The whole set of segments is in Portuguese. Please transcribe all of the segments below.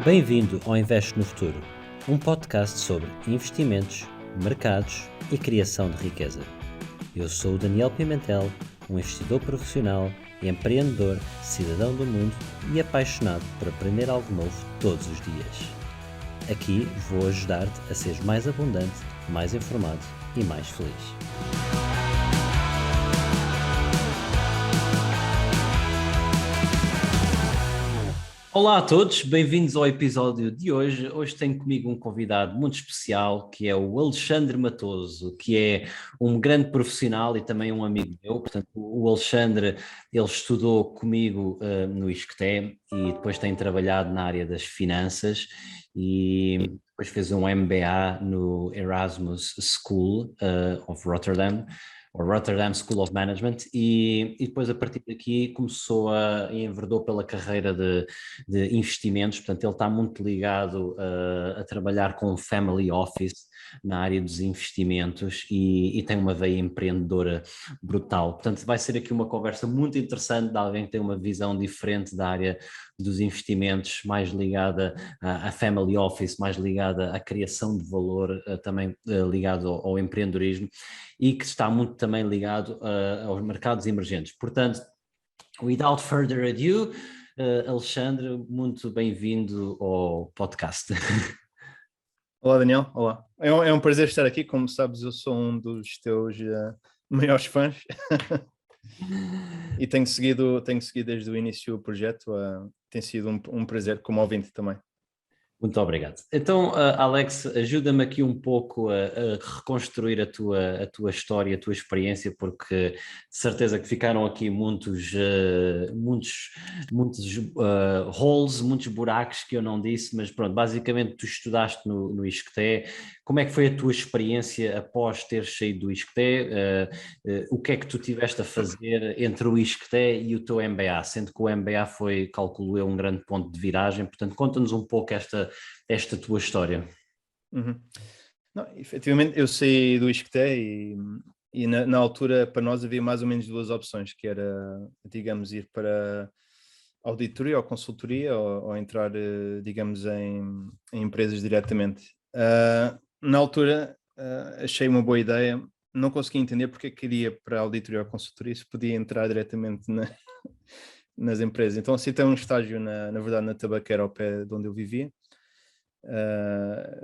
Bem-vindo ao Investe no Futuro, um podcast sobre investimentos, mercados e criação de riqueza. Eu sou o Daniel Pimentel, um investidor profissional, empreendedor, cidadão do mundo e apaixonado por aprender algo novo todos os dias. Aqui vou ajudar-te a seres mais abundante, mais informado e mais feliz. Olá a todos, bem-vindos ao episódio de hoje. Hoje tenho comigo um convidado muito especial, que é o Alexandre Matoso, que é um grande profissional e também um amigo meu. Portanto, o Alexandre, ele estudou comigo no ISCTE e depois tem trabalhado na área das finanças e depois fez um MBA no Erasmus School of Rotterdam, ou Rotterdam School of Management, e depois a partir daqui enverdou pela carreira de investimentos. Portanto ele está muito ligado a trabalhar com o family office na área dos investimentos e tem uma veia empreendedora brutal. Portanto vai ser aqui uma conversa muito interessante de alguém que tem uma visão diferente da área dos investimentos, mais ligada à family office, mais ligada à criação de valor, também ligado ao empreendedorismo, e que está muito também ligado aos mercados emergentes. Portanto, without further ado, Alexandre, muito bem-vindo ao podcast. Olá, Daniel. Olá. É um prazer estar aqui. Como sabes, eu sou um dos teus maiores fãs e tenho seguido desde o início o projeto. Tem sido um prazer como ouvinte também. Muito obrigado. Então, Alex, ajuda-me aqui um pouco a reconstruir a tua história, a tua experiência, porque de certeza que ficaram aqui muitos holes, muitos buracos que eu não disse, mas pronto, basicamente tu estudaste no ISCTE. Como é que foi a tua experiência após teres saído do ISCTE? O que é que tu tiveste a fazer entre o ISCTE e o teu MBA? Sendo que o MBA foi, calculo eu, um grande ponto de viragem. Portanto, conta-nos um pouco esta tua história. Uhum. Não, efetivamente, eu saí do ISCTE e na altura para nós havia mais ou menos duas opções, que era, digamos, ir para auditoria ou consultoria ou entrar, digamos, em empresas diretamente. Na altura achei uma boa ideia, não consegui entender porque é que queria para a auditoria ou consultoria se podia entrar diretamente nas empresas. Então aceitei um estágio, na verdade, na tabaqueira ao pé de onde eu vivia.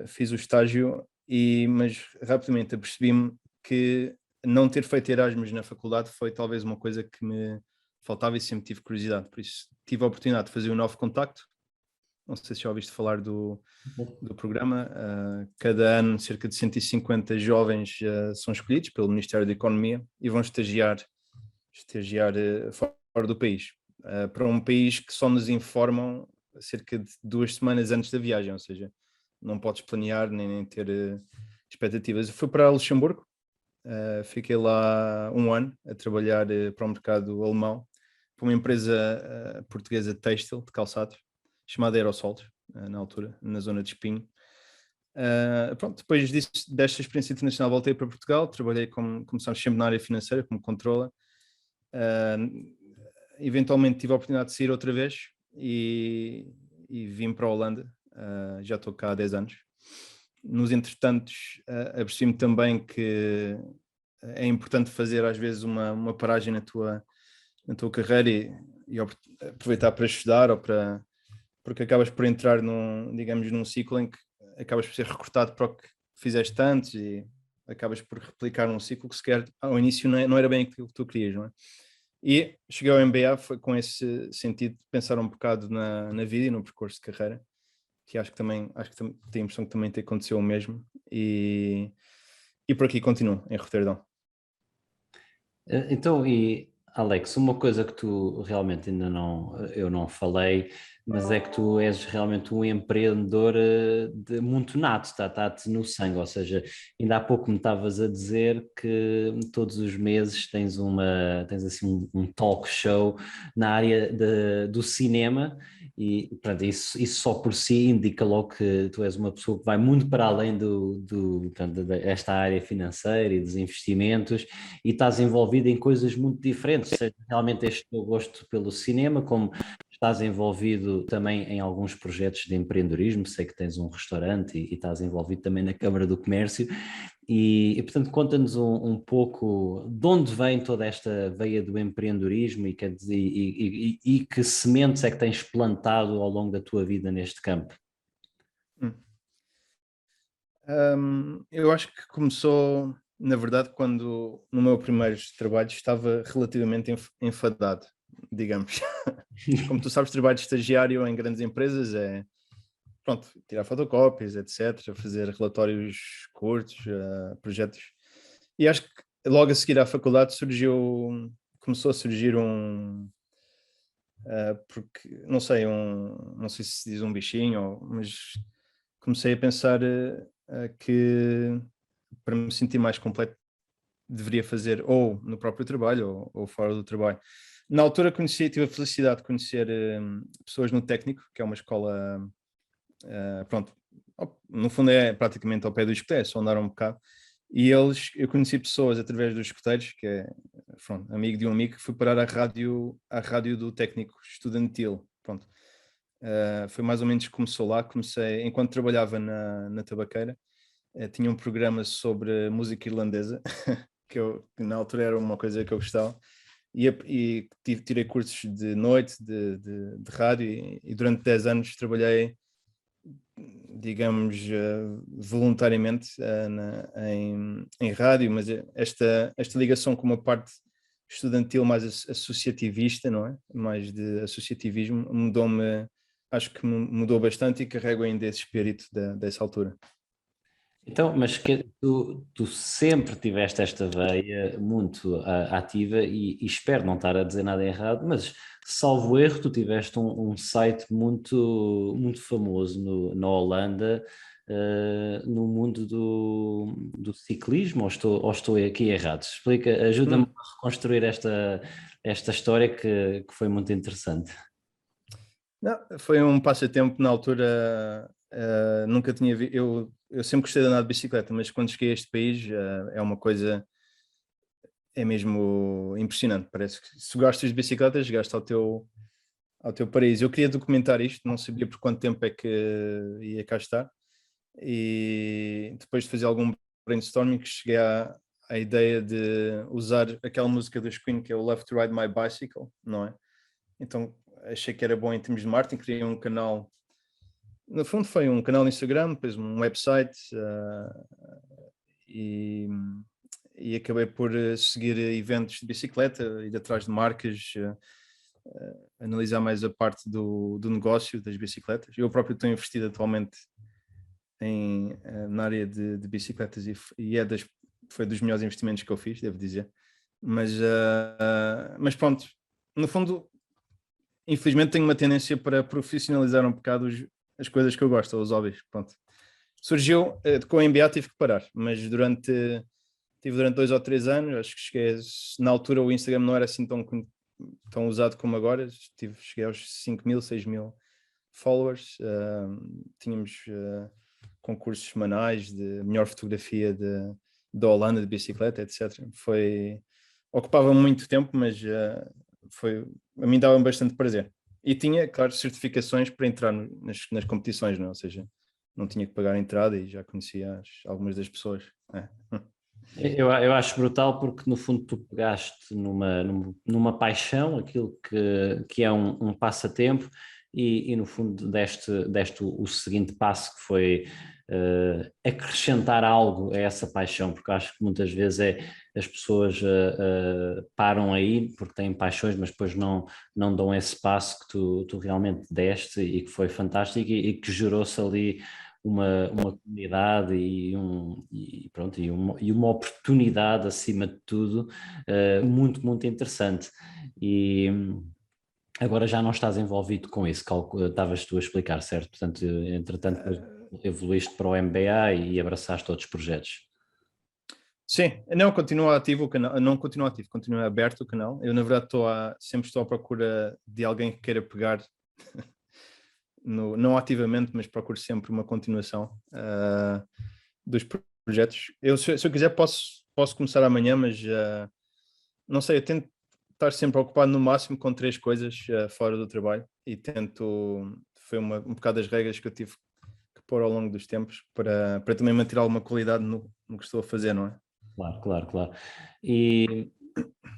Fiz o estágio, mas rapidamente apercebi-me que não ter feito Erasmus na faculdade foi talvez uma coisa que me faltava e sempre tive curiosidade. Por isso tive a oportunidade de fazer um novo contacto. Não sei se já ouviste falar do programa. Cada ano cerca de 150 jovens são escolhidos pelo Ministério da Economia e vão estagiar fora do país, para um país que só nos informam cerca de 2 semanas antes da viagem, ou seja, não podes planear nem ter expectativas. Eu fui para Luxemburgo, fiquei lá um ano a trabalhar para o mercado alemão, para uma empresa portuguesa de têxtil, de calçados, chamada Aerosols, na altura, na zona de Espinho. Pronto, depois desta experiência internacional voltei para Portugal, trabalhei como sabes, sempre na área financeira, como controller. Eventualmente tive a oportunidade de sair outra vez e vim para a Holanda. Já estou cá há 10 anos. Nos entretantos, apercebi-me também que é importante fazer às vezes uma paragem na tua carreira e aproveitar para estudar porque acabas por entrar num ciclo em que acabas por ser recrutado para o que fizeste antes e acabas por replicar um ciclo que sequer ao início não era bem aquilo que tu querias, não é? E cheguei ao MBA foi com esse sentido de pensar um bocado na vida e no percurso de carreira, que acho que tenho a impressão que também te aconteceu o mesmo e por aqui continuo, em Roterdão. Então, e Alex, uma coisa que tu realmente eu não falei, mas é que tu és realmente um empreendedor muito nato, está-te no sangue, ou seja, ainda há pouco me estavas a dizer que todos os meses tens assim um talk show na área do cinema e pronto, isso só por si indica logo que tu és uma pessoa que vai muito para além desta área financeira e dos investimentos e estás envolvido em coisas muito diferentes, seja realmente este teu gosto pelo cinema, como estás envolvido também em alguns projetos de empreendedorismo, sei que tens um restaurante e estás envolvido também na Câmara do Comércio portanto, conta-nos um pouco de onde vem toda esta veia do empreendedorismo e que sementes é que tens plantado ao longo da tua vida neste campo. Hum. Eu acho que começou, na verdade, quando no meu primeiro trabalho estava relativamente enfadado, digamos. Como tu sabes, trabalho de estagiário em grandes empresas é, pronto, tirar fotocópias, etc., fazer relatórios curtos, projetos. E acho que logo a seguir à faculdade começou a surgir porque, não sei se se diz um bichinho, mas comecei a pensar que para me sentir mais completo deveria fazer ou no próprio trabalho ou fora do trabalho. Na altura tive a felicidade de conhecer pessoas no Técnico, que é uma escola, pronto, no fundo é praticamente ao pé do escoteiro, é só andar um bocado. E eu conheci pessoas através dos escoteiros, que é, pronto, amigo de um amigo, que foi parar à rádio do Técnico estudantil, pronto. Foi mais ou menos que começou lá, enquanto trabalhava na tabaqueira, tinha um programa sobre música irlandesa, que na altura era uma coisa que eu gostava, tirei cursos de noite, de rádio, e durante 10 anos trabalhei, digamos, voluntariamente em rádio, mas esta ligação com uma parte estudantil mais associativista, não é? Mais de associativismo, acho que me mudou bastante e carrego ainda esse espírito dessa altura. Então, mas que tu sempre tiveste esta veia muito ativa e espero não estar a dizer nada errado, mas salvo erro, tu tiveste um site muito famoso na Holanda, no mundo do ciclismo, ou estou aqui errado? Explica, ajuda-me a reconstruir esta história que foi muito interessante. Não, foi um passatempo na altura, nunca tinha visto, eu sempre gostei de andar de bicicleta, mas quando cheguei a este país é uma coisa, é mesmo impressionante, parece que se gostas de bicicletas, chegaste ao teu paraíso. Eu queria documentar isto, não sabia por quanto tempo é que ia cá estar, e depois de fazer algum brainstorming cheguei à ideia de usar aquela música dos Queen que é o Love to Ride My Bicycle, não é? Então achei que era bom em termos de marketing, criei um canal, no fundo foi um canal no Instagram, depois um website, e, e acabei por seguir eventos de bicicleta, ir atrás de marcas, analisar mais a parte do negócio das bicicletas. Eu próprio estou investido atualmente na área de bicicletas e foi dos melhores investimentos que eu fiz, devo dizer. Mas pronto, no fundo, infelizmente tenho uma tendência para profissionalizar um bocado as coisas que eu gosto, os hobbies, pronto. Surgiu, com a MBA tive que parar, mas tive durante 2 ou 3 anos, acho que na altura o Instagram não era assim tão usado como agora, cheguei aos 5.000, 6.000 followers, tínhamos concursos semanais de melhor fotografia da Holanda de bicicleta, etc. Ocupava muito tempo, mas a mim dava bastante prazer. E tinha, claro, certificações para entrar nas competições, não é? Ou seja, não tinha que pagar a entrada e já conhecia algumas das pessoas. É. Eu acho brutal porque no fundo tu pegaste numa paixão, aquilo que é um passatempo e no fundo deste o seguinte passo que foi acrescentar algo a essa paixão, porque acho que muitas vezes as pessoas param aí porque têm paixões, mas depois não dão esse passo que tu realmente deste e que foi fantástico e que gerou-se ali uma comunidade pronto, e uma oportunidade, acima de tudo, muito, muito interessante. E agora já não estás envolvido com isso, estavas tu a explicar, certo? Portanto, entretanto, evoluíste para o MBA e abraçaste outros projetos. Sim, não continua ativo o canal, não continua ativo, continua aberto o canal. Eu, na verdade, sempre estou à procura de alguém que queira pegar não ativamente, mas procuro sempre uma continuação dos projetos. Se eu quiser posso começar amanhã, mas não sei, eu estar sempre ocupado no máximo com 3 coisas fora do trabalho e foi um bocado das regras que eu tive que pôr ao longo dos tempos para também manter alguma qualidade no que estou a fazer, não é? Claro. E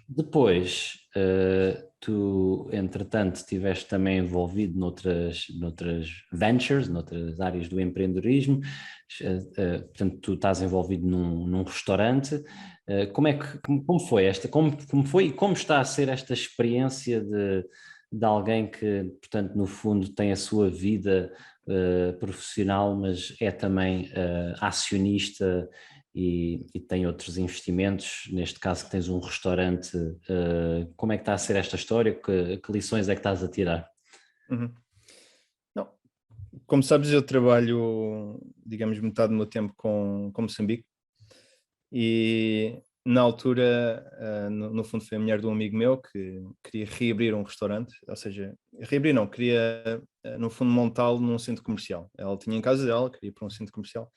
depois, tu, entretanto, estiveste também envolvido noutras ventures, noutras áreas do empreendedorismo, portanto, tu estás envolvido num restaurante. Como foi como foi e como está a ser esta experiência de alguém que, portanto, no fundo tem a sua vida profissional, mas é também acionista e tem outros investimentos, neste caso que tens um restaurante, como é que está a ser esta história? Que lições é que estás a tirar? Uhum. Não, como sabes, eu trabalho, digamos, metade do meu tempo com Moçambique e na altura, no fundo foi a mulher de um amigo meu que queria reabrir um restaurante, ou seja, reabrir não, queria no fundo montá-lo num centro comercial. Ela tinha em casa dela, queria ir para um centro comercial.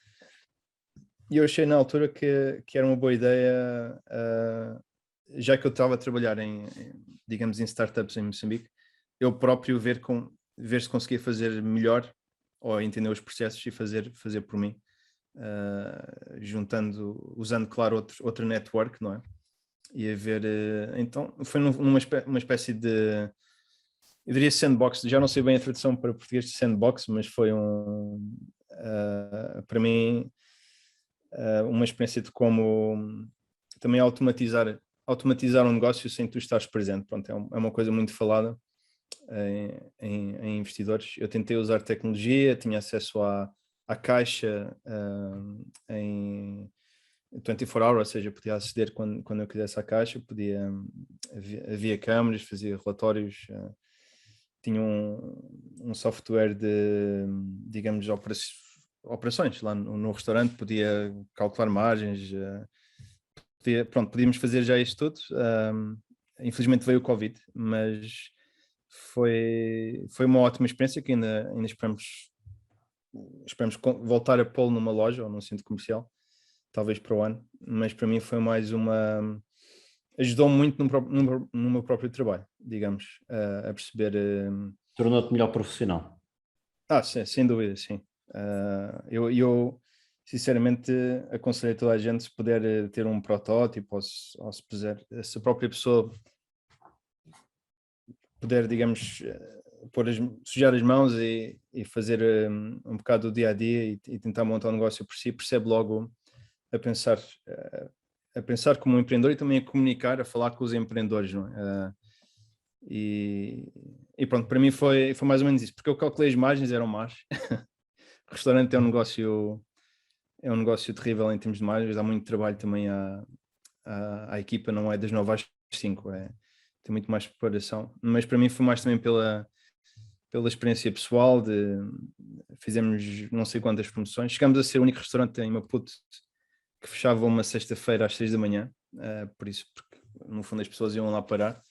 E eu achei na altura que era uma boa ideia, já que eu estava a trabalhar digamos, em startups em Moçambique, eu próprio ver se conseguia fazer melhor ou entender os processos e fazer por mim, usando, claro, outro network, não é? E a ver, então, foi uma espécie de, eu diria sandbox, já não sei bem a tradução para português de sandbox, mas foi para mim, uma experiência de como também automatizar um negócio sem tu estares presente. Pronto, é uma coisa muito falada em investidores. Eu tentei usar tecnologia, tinha acesso à caixa em 24 hours, ou seja, podia aceder quando eu quisesse à caixa, havia câmaras, fazia relatórios, tinha um software de, digamos, operações lá no restaurante, podia calcular margens, podíamos fazer já isto tudo. Infelizmente veio o Covid, mas foi uma ótima experiência que ainda esperamos voltar a pô-lo numa loja ou num centro comercial, talvez para o ano, mas para mim foi mais ajudou-me muito no meu próprio trabalho, digamos, a perceber. Tornou-te melhor profissional. Sem dúvida, sim. Eu sinceramente aconselho a toda a gente, se puder ter um protótipo ou se puder, se a própria pessoa puder, digamos, sujar as mãos e fazer um bocado do dia a dia e tentar montar um negócio por si, percebe logo a pensar, a pensar como um empreendedor e também a comunicar, a falar com os empreendedores, não é? E pronto, para mim foi mais ou menos isso, porque eu calculei as margens, eram más. O restaurante é um negócio terrível em termos de margens, dá muito trabalho também à equipa, não é das 9 às 5, tem muito mais preparação, mas para mim foi mais também pela experiência pessoal, fizemos não sei quantas promoções, chegámos a ser o único restaurante em Maputo que fechava uma sexta-feira às 6 da manhã, porque no fundo as pessoas iam lá parar.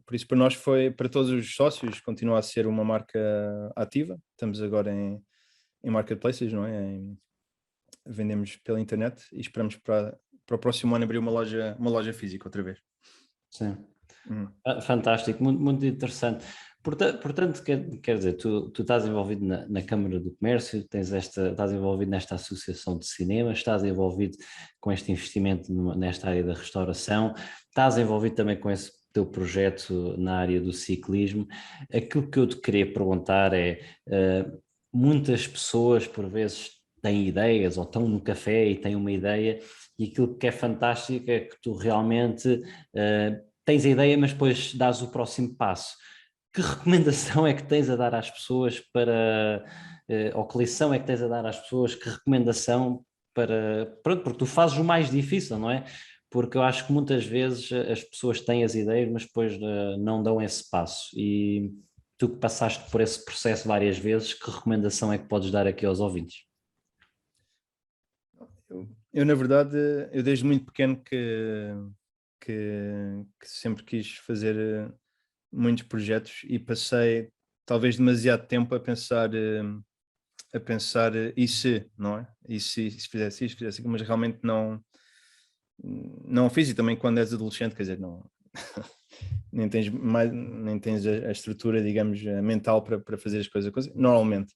Por isso para nós para todos os sócios, continua a ser uma marca ativa. Estamos agora em marketplaces, não é? Vendemos pela internet e esperamos para o próximo ano abrir uma loja física outra vez. Sim. Fantástico, muito interessante. Portanto, quer dizer, tu estás envolvido na Câmara do Comércio, estás envolvido nesta associação de cinema, estás envolvido com este investimento nesta área da restauração, estás envolvido também com esse teu projeto na área do ciclismo. Aquilo que eu te queria perguntar é, muitas pessoas por vezes têm ideias ou estão no café e têm uma ideia e aquilo que é fantástico é que tu realmente tens a ideia, mas depois dás o próximo passo. Que recomendação é que tens a dar às pessoas ou que lição é que tens a dar às pessoas, que recomendação pronto, porque tu fazes o mais difícil, não é? Porque eu acho que muitas vezes as pessoas têm as ideias, mas depois não dão esse passo. E tu que passaste por esse processo várias vezes, que recomendação é que podes dar aqui aos ouvintes? Eu na verdade, eu desde muito pequeno que sempre quis fazer muitos projetos e passei talvez demasiado tempo a pensar e se, não é? E se fizesse isto, fizesse aquilo, mas realmente não fiz, e também quando és adolescente, quer dizer, não, nem tens a estrutura, digamos, mental para fazer as coisas normalmente.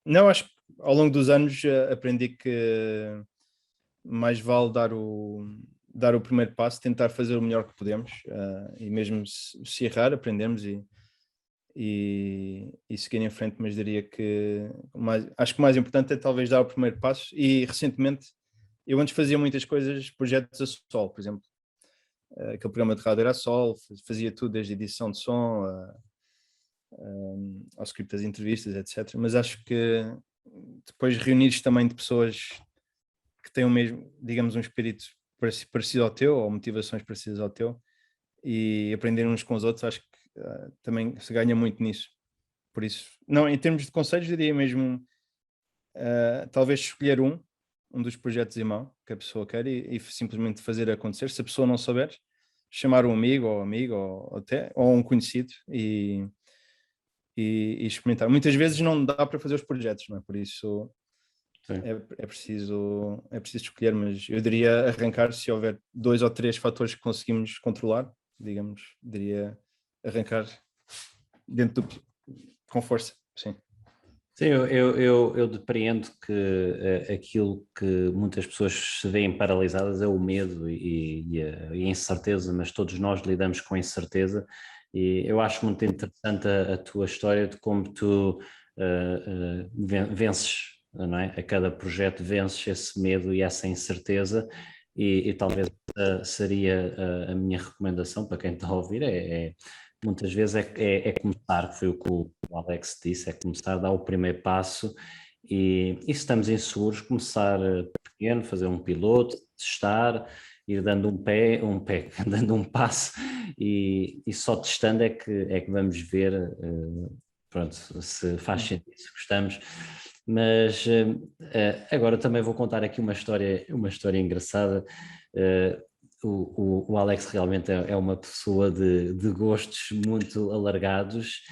Não, acho que ao longo dos anos aprendi que mais vale dar o primeiro passo, tentar fazer o melhor que podemos, e mesmo se errar, aprendemos e seguir em frente, mas diria que acho que o mais importante é talvez dar o primeiro passo. E recentemente eu antes fazia muitas coisas, projetos a solo, por exemplo, aquele programa de rádio era a solo, fazia tudo desde edição de som ao script das entrevistas, etc. Mas acho que depois reunires também de pessoas que têm o mesmo, digamos, um espírito parecido ao teu, ou motivações parecidas ao teu, e aprender uns com os outros, acho que também se ganha muito nisso. Por isso, não, em termos de conselhos, diria mesmo talvez escolher um dos projetos em mão que a pessoa quer e simplesmente fazer acontecer. Se a pessoa não souber, chamar um amigo ou um conhecido e experimentar. Muitas vezes não dá para fazer os projetos, não é? Por isso é preciso escolher, mas eu diria arrancar se houver 2 ou 3 fatores que conseguimos controlar, digamos, diria arrancar com força, sim. Sim, eu depreendo que aquilo que muitas pessoas se veem paralisadas é o medo e a incerteza, mas todos nós lidamos com incerteza e eu acho muito interessante a tua história de como tu vences, não é? A cada projeto vences esse medo e essa incerteza e talvez seria a minha recomendação para quem está a ouvir muitas vezes é começar, que foi o que o Alex disse, é começar a dar o primeiro passo e se estamos inseguros, começar pequeno, fazer um piloto, testar, ir dando dando um passo e só testando é que vamos ver pronto, se faz sentido, se gostamos. Mas agora também vou contar aqui uma história engraçada. O Alex realmente é uma pessoa de gostos muito alargados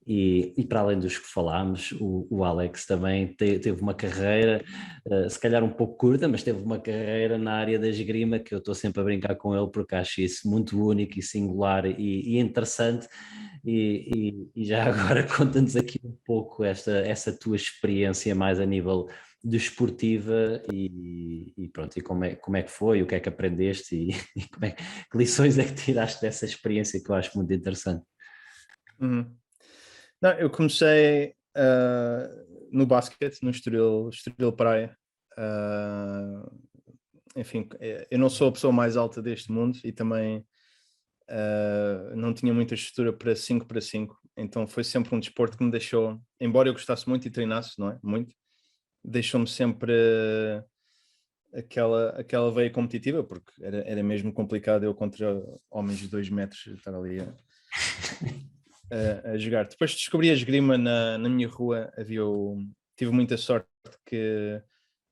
e para além dos que falámos, o Alex também teve uma carreira, se calhar um pouco curta, mas teve uma carreira na área da esgrima que eu estou sempre a brincar com ele porque acho isso muito único e singular e interessante. E já agora conta-nos aqui um pouco essa tua experiência mais a nível desportiva e pronto, e como é que foi, o que é que aprendeste e que lições é que tiraste dessa experiência que eu acho muito interessante. Uhum. Não, eu comecei no basquete, no Estoril Praia. Enfim, eu não sou a pessoa mais alta deste mundo e também não tinha muita estrutura para 5 para 5, então foi sempre um desporto que me deixou, embora eu gostasse muito e treinasse, não é? Muito, deixou-me sempre aquela veia competitiva, porque era mesmo complicado eu contra homens de 2 metros estar ali a jogar. Depois descobri a esgrima na minha rua, tive muita sorte que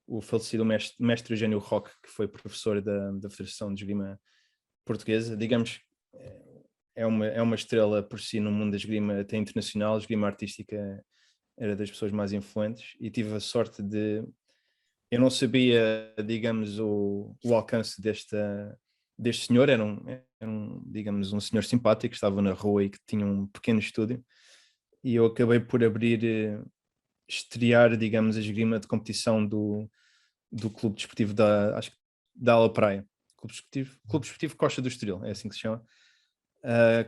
o falecido mestre Eugênio Roque, que foi professor da Federação de Esgrima Portuguesa, digamos, é uma estrela por si no mundo da esgrima até internacional. A esgrima artística era das pessoas mais influentes e tive a sorte de... Eu não sabia, digamos, o alcance deste senhor, digamos, um senhor simpático que estava na rua e que tinha um pequeno estúdio, e eu acabei por estrear, digamos, a esgrima de competição do Clube Desportivo acho que da Ala Praia, Clube Desportivo Costa do Estoril, é assim que se chama,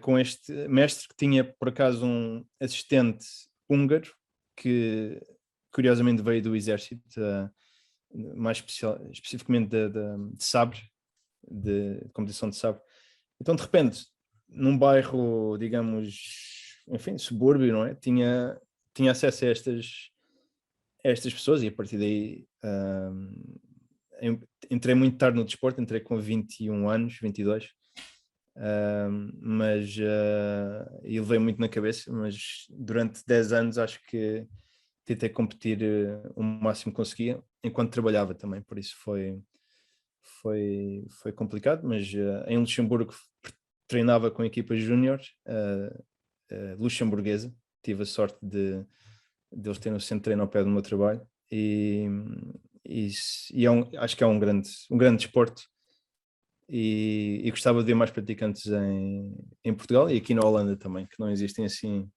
com este mestre que tinha por acaso um assistente húngaro que curiosamente veio do exército, mais especificamente de sabre, de competição de sabre. Então de repente, num bairro, digamos, enfim, subúrbio, não é? Tinha acesso a estas pessoas e a partir daí entrei muito tarde no desporto, entrei com 21 anos, 22, mas e levei muito na cabeça, mas durante 10 anos acho que tentei competir o máximo que conseguia, enquanto trabalhava também, por isso foi complicado, mas em Luxemburgo treinava com a equipa júnior luxemburguesa, tive a sorte de eles terem um centro de treino ao pé do meu trabalho e acho que é um grande desporto e gostava de ver mais praticantes em Portugal e aqui na Holanda também, que não existem assim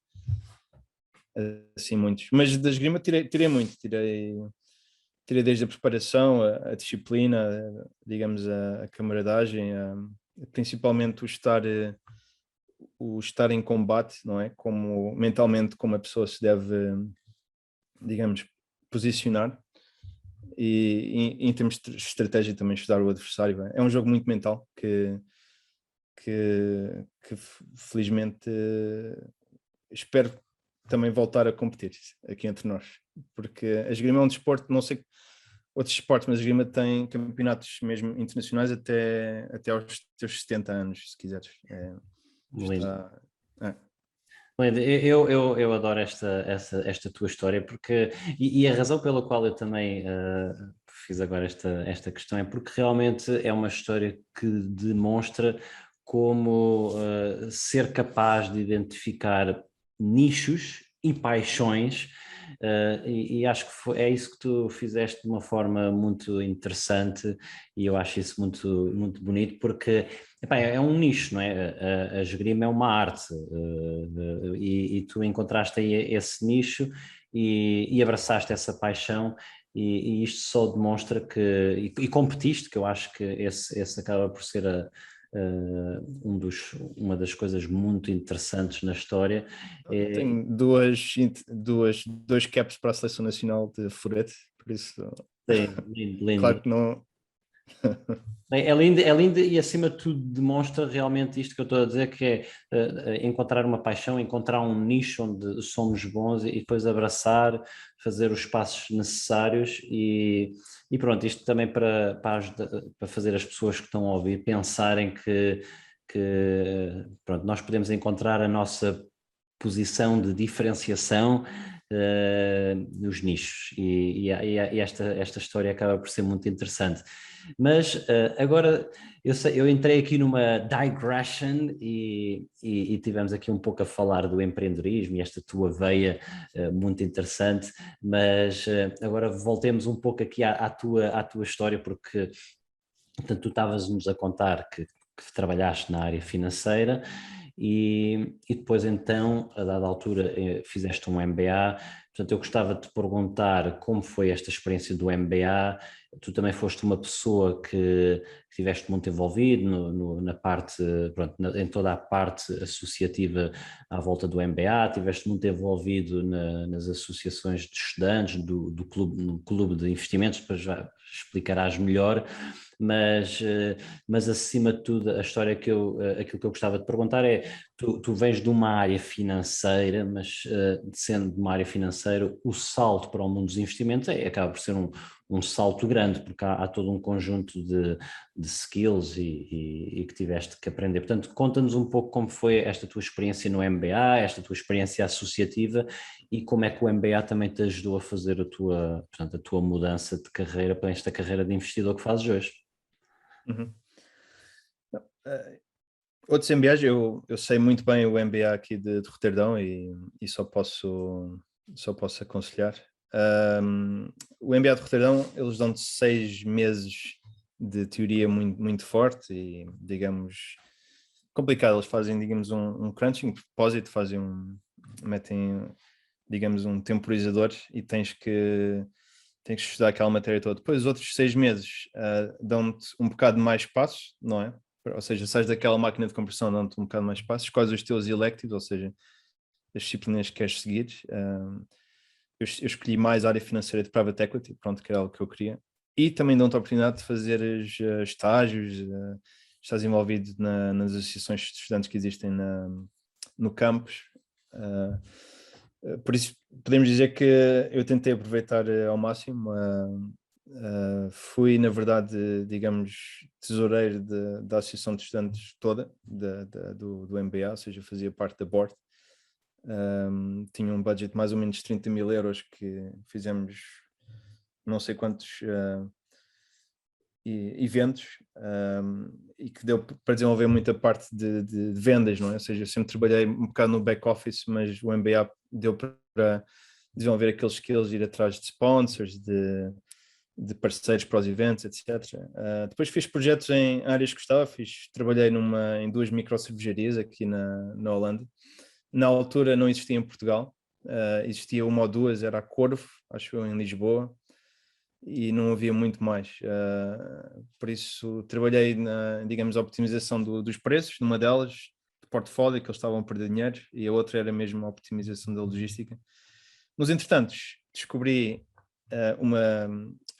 muitos. Mas da esgrima tirei muito, tirei desde a preparação, a disciplina, digamos, a camaradagem, principalmente o estar em combate, não é? Como mentalmente como a pessoa se deve, digamos, posicionar e em termos de estratégia também estudar o adversário. É um jogo muito mental que felizmente espero também voltar a competir aqui entre nós, porque a esgrima é um desporto, não sei outros esportes, mas a esgrima tem campeonatos mesmo internacionais até aos teus 70 anos, se quiseres. Lindo. Está, é. Eu adoro esta tua história porque e a razão pela qual eu também fiz agora esta questão é porque realmente é uma história que demonstra como ser capaz de identificar nichos e paixões e acho que é isso que tu fizeste de uma forma muito interessante e eu acho isso muito bonito porque epá, é um nicho, não é? A esgrima é uma arte e tu encontraste aí esse nicho e abraçaste essa paixão e isto só demonstra que, e competiste, que eu acho que esse acaba por ser uma das coisas muito interessantes na história. Tenho dois caps para a Seleção Nacional de Florete, por isso, Sim, lindo, lindo. claro que não. É lindo e acima de tudo demonstra realmente isto que eu estou a dizer, que é encontrar uma paixão, encontrar um nicho onde somos bons e depois abraçar, fazer os passos necessários e pronto, isto também para fazer as pessoas que estão a ouvir pensarem que pronto, nós podemos encontrar a nossa posição de diferenciação nos nichos e esta história acaba por ser muito interessante. Mas agora eu entrei aqui numa digression e tivemos aqui um pouco a falar do empreendedorismo e esta tua veia muito interessante, mas agora voltemos um pouco aqui à tua história, porque portanto, tu estavas-nos a contar que trabalhaste na área financeira e depois então, a dada altura, fizeste um MBA. Portanto, eu gostava de te perguntar como foi esta experiência do MBA. Tu também foste uma pessoa que estiveste muito envolvido na parte, pronto, em toda a parte associativa à volta do MBA, estiveste muito envolvido nas associações de estudantes, do clube, no clube de investimentos, depois já explicarás melhor, mas acima de tudo a história aquilo que eu gostava de perguntar é, tu vens de uma área financeira, mas sendo de uma área financeira, o salto para o mundo dos investimentos acaba por ser um salto grande, porque há todo um conjunto de skills e que tiveste que aprender. Portanto, conta-nos um pouco como foi esta tua experiência no MBA, esta tua experiência associativa e como é que o MBA também te ajudou a fazer portanto, a tua mudança de carreira para esta carreira de investidor que fazes hoje. Uhum. Outros MBAs, eu sei muito bem o MBA aqui de Roterdão e só posso aconselhar. O MBA de Roterdão, eles dão-te 6 meses de teoria muito, muito forte e, digamos, complicado. Eles fazem, digamos, um crunching, propósito, metem, digamos, um temporizador e tens que estudar aquela matéria toda. Depois, os outros 6 meses dão-te um bocado mais espaços, não é? Ou seja, sais daquela máquina de compressão, dão-te um bocado mais espaços, escolhes os teus electives, ou seja, as disciplinas que queres seguir. Eu escolhi mais a área financeira de private equity, pronto, que era algo que eu queria. E também dão-te a oportunidade de fazer estágios, estás envolvido nas associações de estudantes que existem no campus. Por isso, podemos dizer que eu tentei aproveitar ao máximo. Fui, na verdade, digamos, tesoureiro da Associação de Estudantes toda, do MBA, ou seja, fazia parte da board. Tinha um budget de mais ou menos 30 mil euros que fizemos não sei quantos eventos e que deu para desenvolver muita parte de vendas, não é? Ou seja, eu sempre trabalhei um bocado no back office, mas o MBA deu para desenvolver aqueles skills, ir atrás de sponsors, de de parceiros para os eventos, etc. Depois fiz projetos em áreas que gostava, trabalhei em 2 microcervejarias aqui na Holanda. Na altura não existia em Portugal, existia uma ou duas, era a Corvo, acho eu, em Lisboa, e não havia muito mais. Por isso trabalhei na, digamos, optimização dos preços, numa delas, de portfólio, que eles estavam a perder dinheiro, e a outra era mesmo a optimização da logística. Nos entretantos, descobri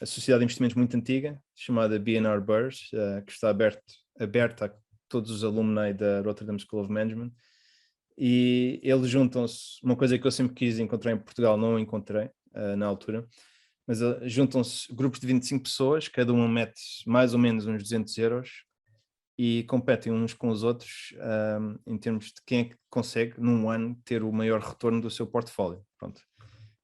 a sociedade de investimentos muito antiga, chamada B&R Burs, que está aberta a todos os alumni da Rotterdam School of Management, e eles juntam-se, uma coisa que eu sempre quis encontrar em Portugal, não encontrei na altura, mas juntam-se grupos de 25 pessoas, cada um mete mais ou menos uns 200 euros e competem uns com os outros em termos de quem é que consegue, num ano, ter o maior retorno do seu portfólio. Pronto.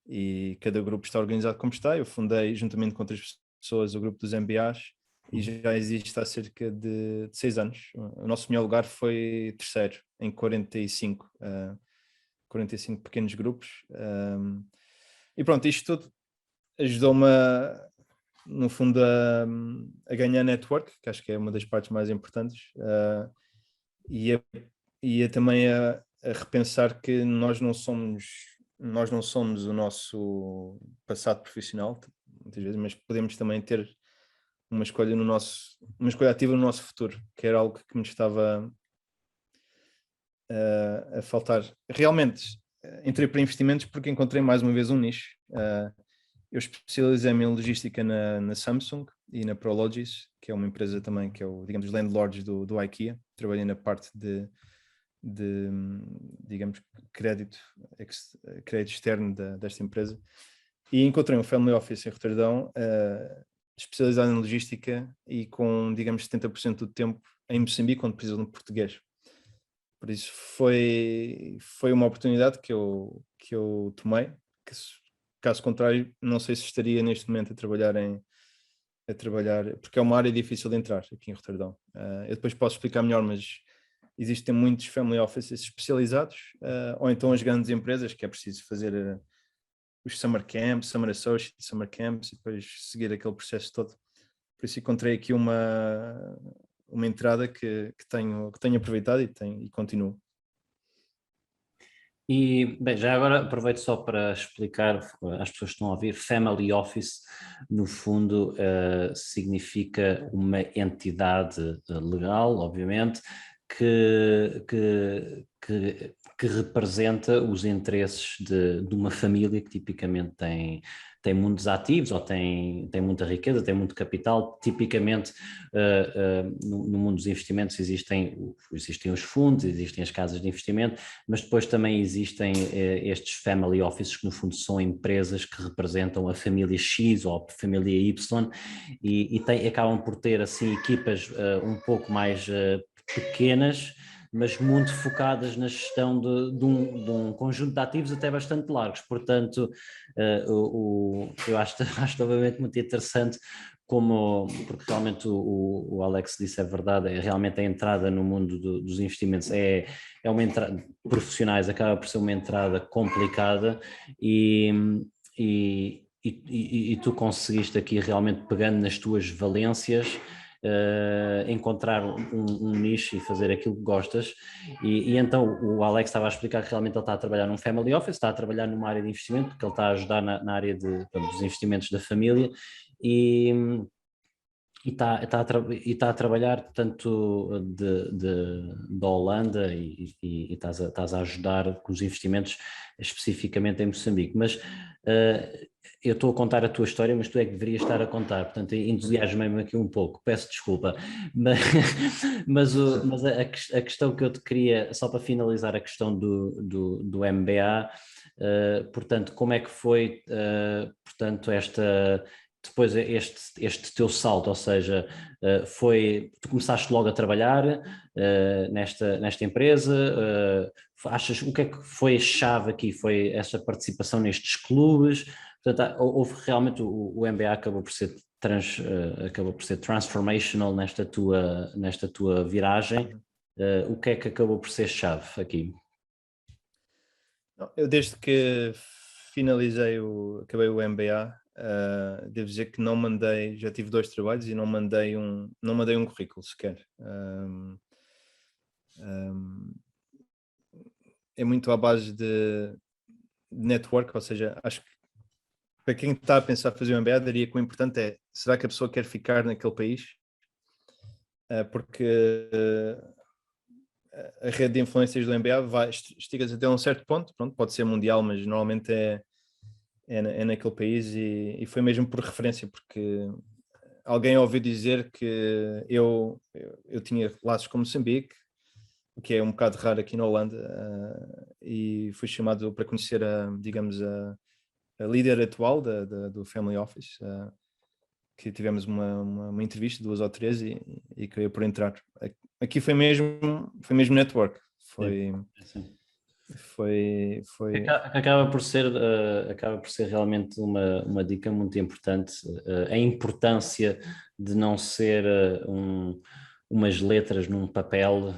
E cada grupo está organizado como está. Eu fundei, juntamente com outras pessoas, o grupo dos MBAs e já existe há cerca de 6 anos. O nosso melhor lugar foi terceiro, em 45 pequenos grupos. E pronto, isto tudo ajudou-me, no fundo, a ganhar network, que acho que é uma das partes mais importantes, e também a repensar que nós não somos o nosso passado profissional, muitas vezes, mas podemos também ter uma escolha ativa no nosso futuro, que era algo que me estava a faltar. Realmente, entrei para investimentos porque encontrei mais uma vez um nicho. Eu especializei-me em logística na Samsung e na Prologis, que é uma empresa também que é digamos, os landlords do IKEA. Trabalhei na parte de digamos, crédito externo desta empresa. E encontrei um family office em Roterdão, especializado em logística e com, digamos, 70% do tempo em Moçambique, onde precisam de português. Por isso foi uma oportunidade que eu tomei, que caso contrário, não sei se estaria neste momento a trabalhar, porque é uma área difícil de entrar aqui em Roterdão. Eu depois posso explicar melhor, mas existem muitos family offices especializados, ou então as grandes empresas, que é preciso fazer os summer camps, summer associates, summer camps, e depois seguir aquele processo todo. Por isso encontrei aqui uma entrada que tenho aproveitado e continuo. E, bem, já agora aproveito só para explicar às pessoas que estão a ouvir, Family Office, no fundo, significa uma entidade legal, obviamente, que representa os interesses de uma família que tipicamente tem muitos ativos ou tem muita riqueza, tem muito capital. Tipicamente, no mundo dos investimentos existem os fundos, existem as casas de investimento, mas depois também existem estes family offices, que no fundo são empresas que representam a família X ou a família Y e acabam por ter assim equipas um pouco mais pequenas, mas muito focadas na gestão de um conjunto de ativos até bastante largos. Portanto, eu acho obviamente muito interessante porque realmente o Alex disse é verdade, realmente a entrada no mundo dos investimentos é uma entrada, profissionais acaba por ser uma entrada complicada e tu conseguiste aqui realmente, pegando nas tuas valências, encontrar um nicho e fazer aquilo que gostas, e então o Alex estava a explicar que realmente ele está a trabalhar num family office, está a trabalhar numa área de investimento, porque ele está a ajudar na área dos investimentos da família, e está a trabalhar tanto da Holanda e estás a ajudar com os investimentos especificamente em Moçambique, mas eu estou a contar a tua história, mas tu é que deverias estar a contar, portanto entusiasmei-me aqui um pouco, peço desculpa, mas a questão que eu te queria, só para finalizar a questão do MBA, portanto, como é que foi, portanto, depois este teu salto, ou seja, tu começaste logo a trabalhar nesta empresa, achas, o que é que foi a chave aqui? Foi essa participação nestes clubes? Portanto, houve realmente, o MBA acabou por ser transformational nesta tua viragem. O que é que acabou por ser chave aqui? Eu desde que acabei o MBA, devo dizer que não mandei, já tive 2 trabalhos e não mandei um currículo sequer. É muito à base de network, ou seja, acho que para quem está a pensar fazer um MBA, diria que o importante é, será que a pessoa quer ficar naquele país? Porque a rede de influências do MBA estica-se até um certo ponto, pronto, pode ser mundial, mas normalmente é naquele país e foi mesmo por referência, porque alguém ouviu dizer que eu tinha laços com Moçambique, o que é um bocado raro aqui na Holanda, e fui chamado para conhecer digamos, a líder atual do Family Office, que tivemos uma entrevista, 2 ou 3, e acabei por entrar. Aqui foi mesmo network, Sim. foi... Acaba por ser realmente uma dica muito importante, a importância de não ser umas letras num papel,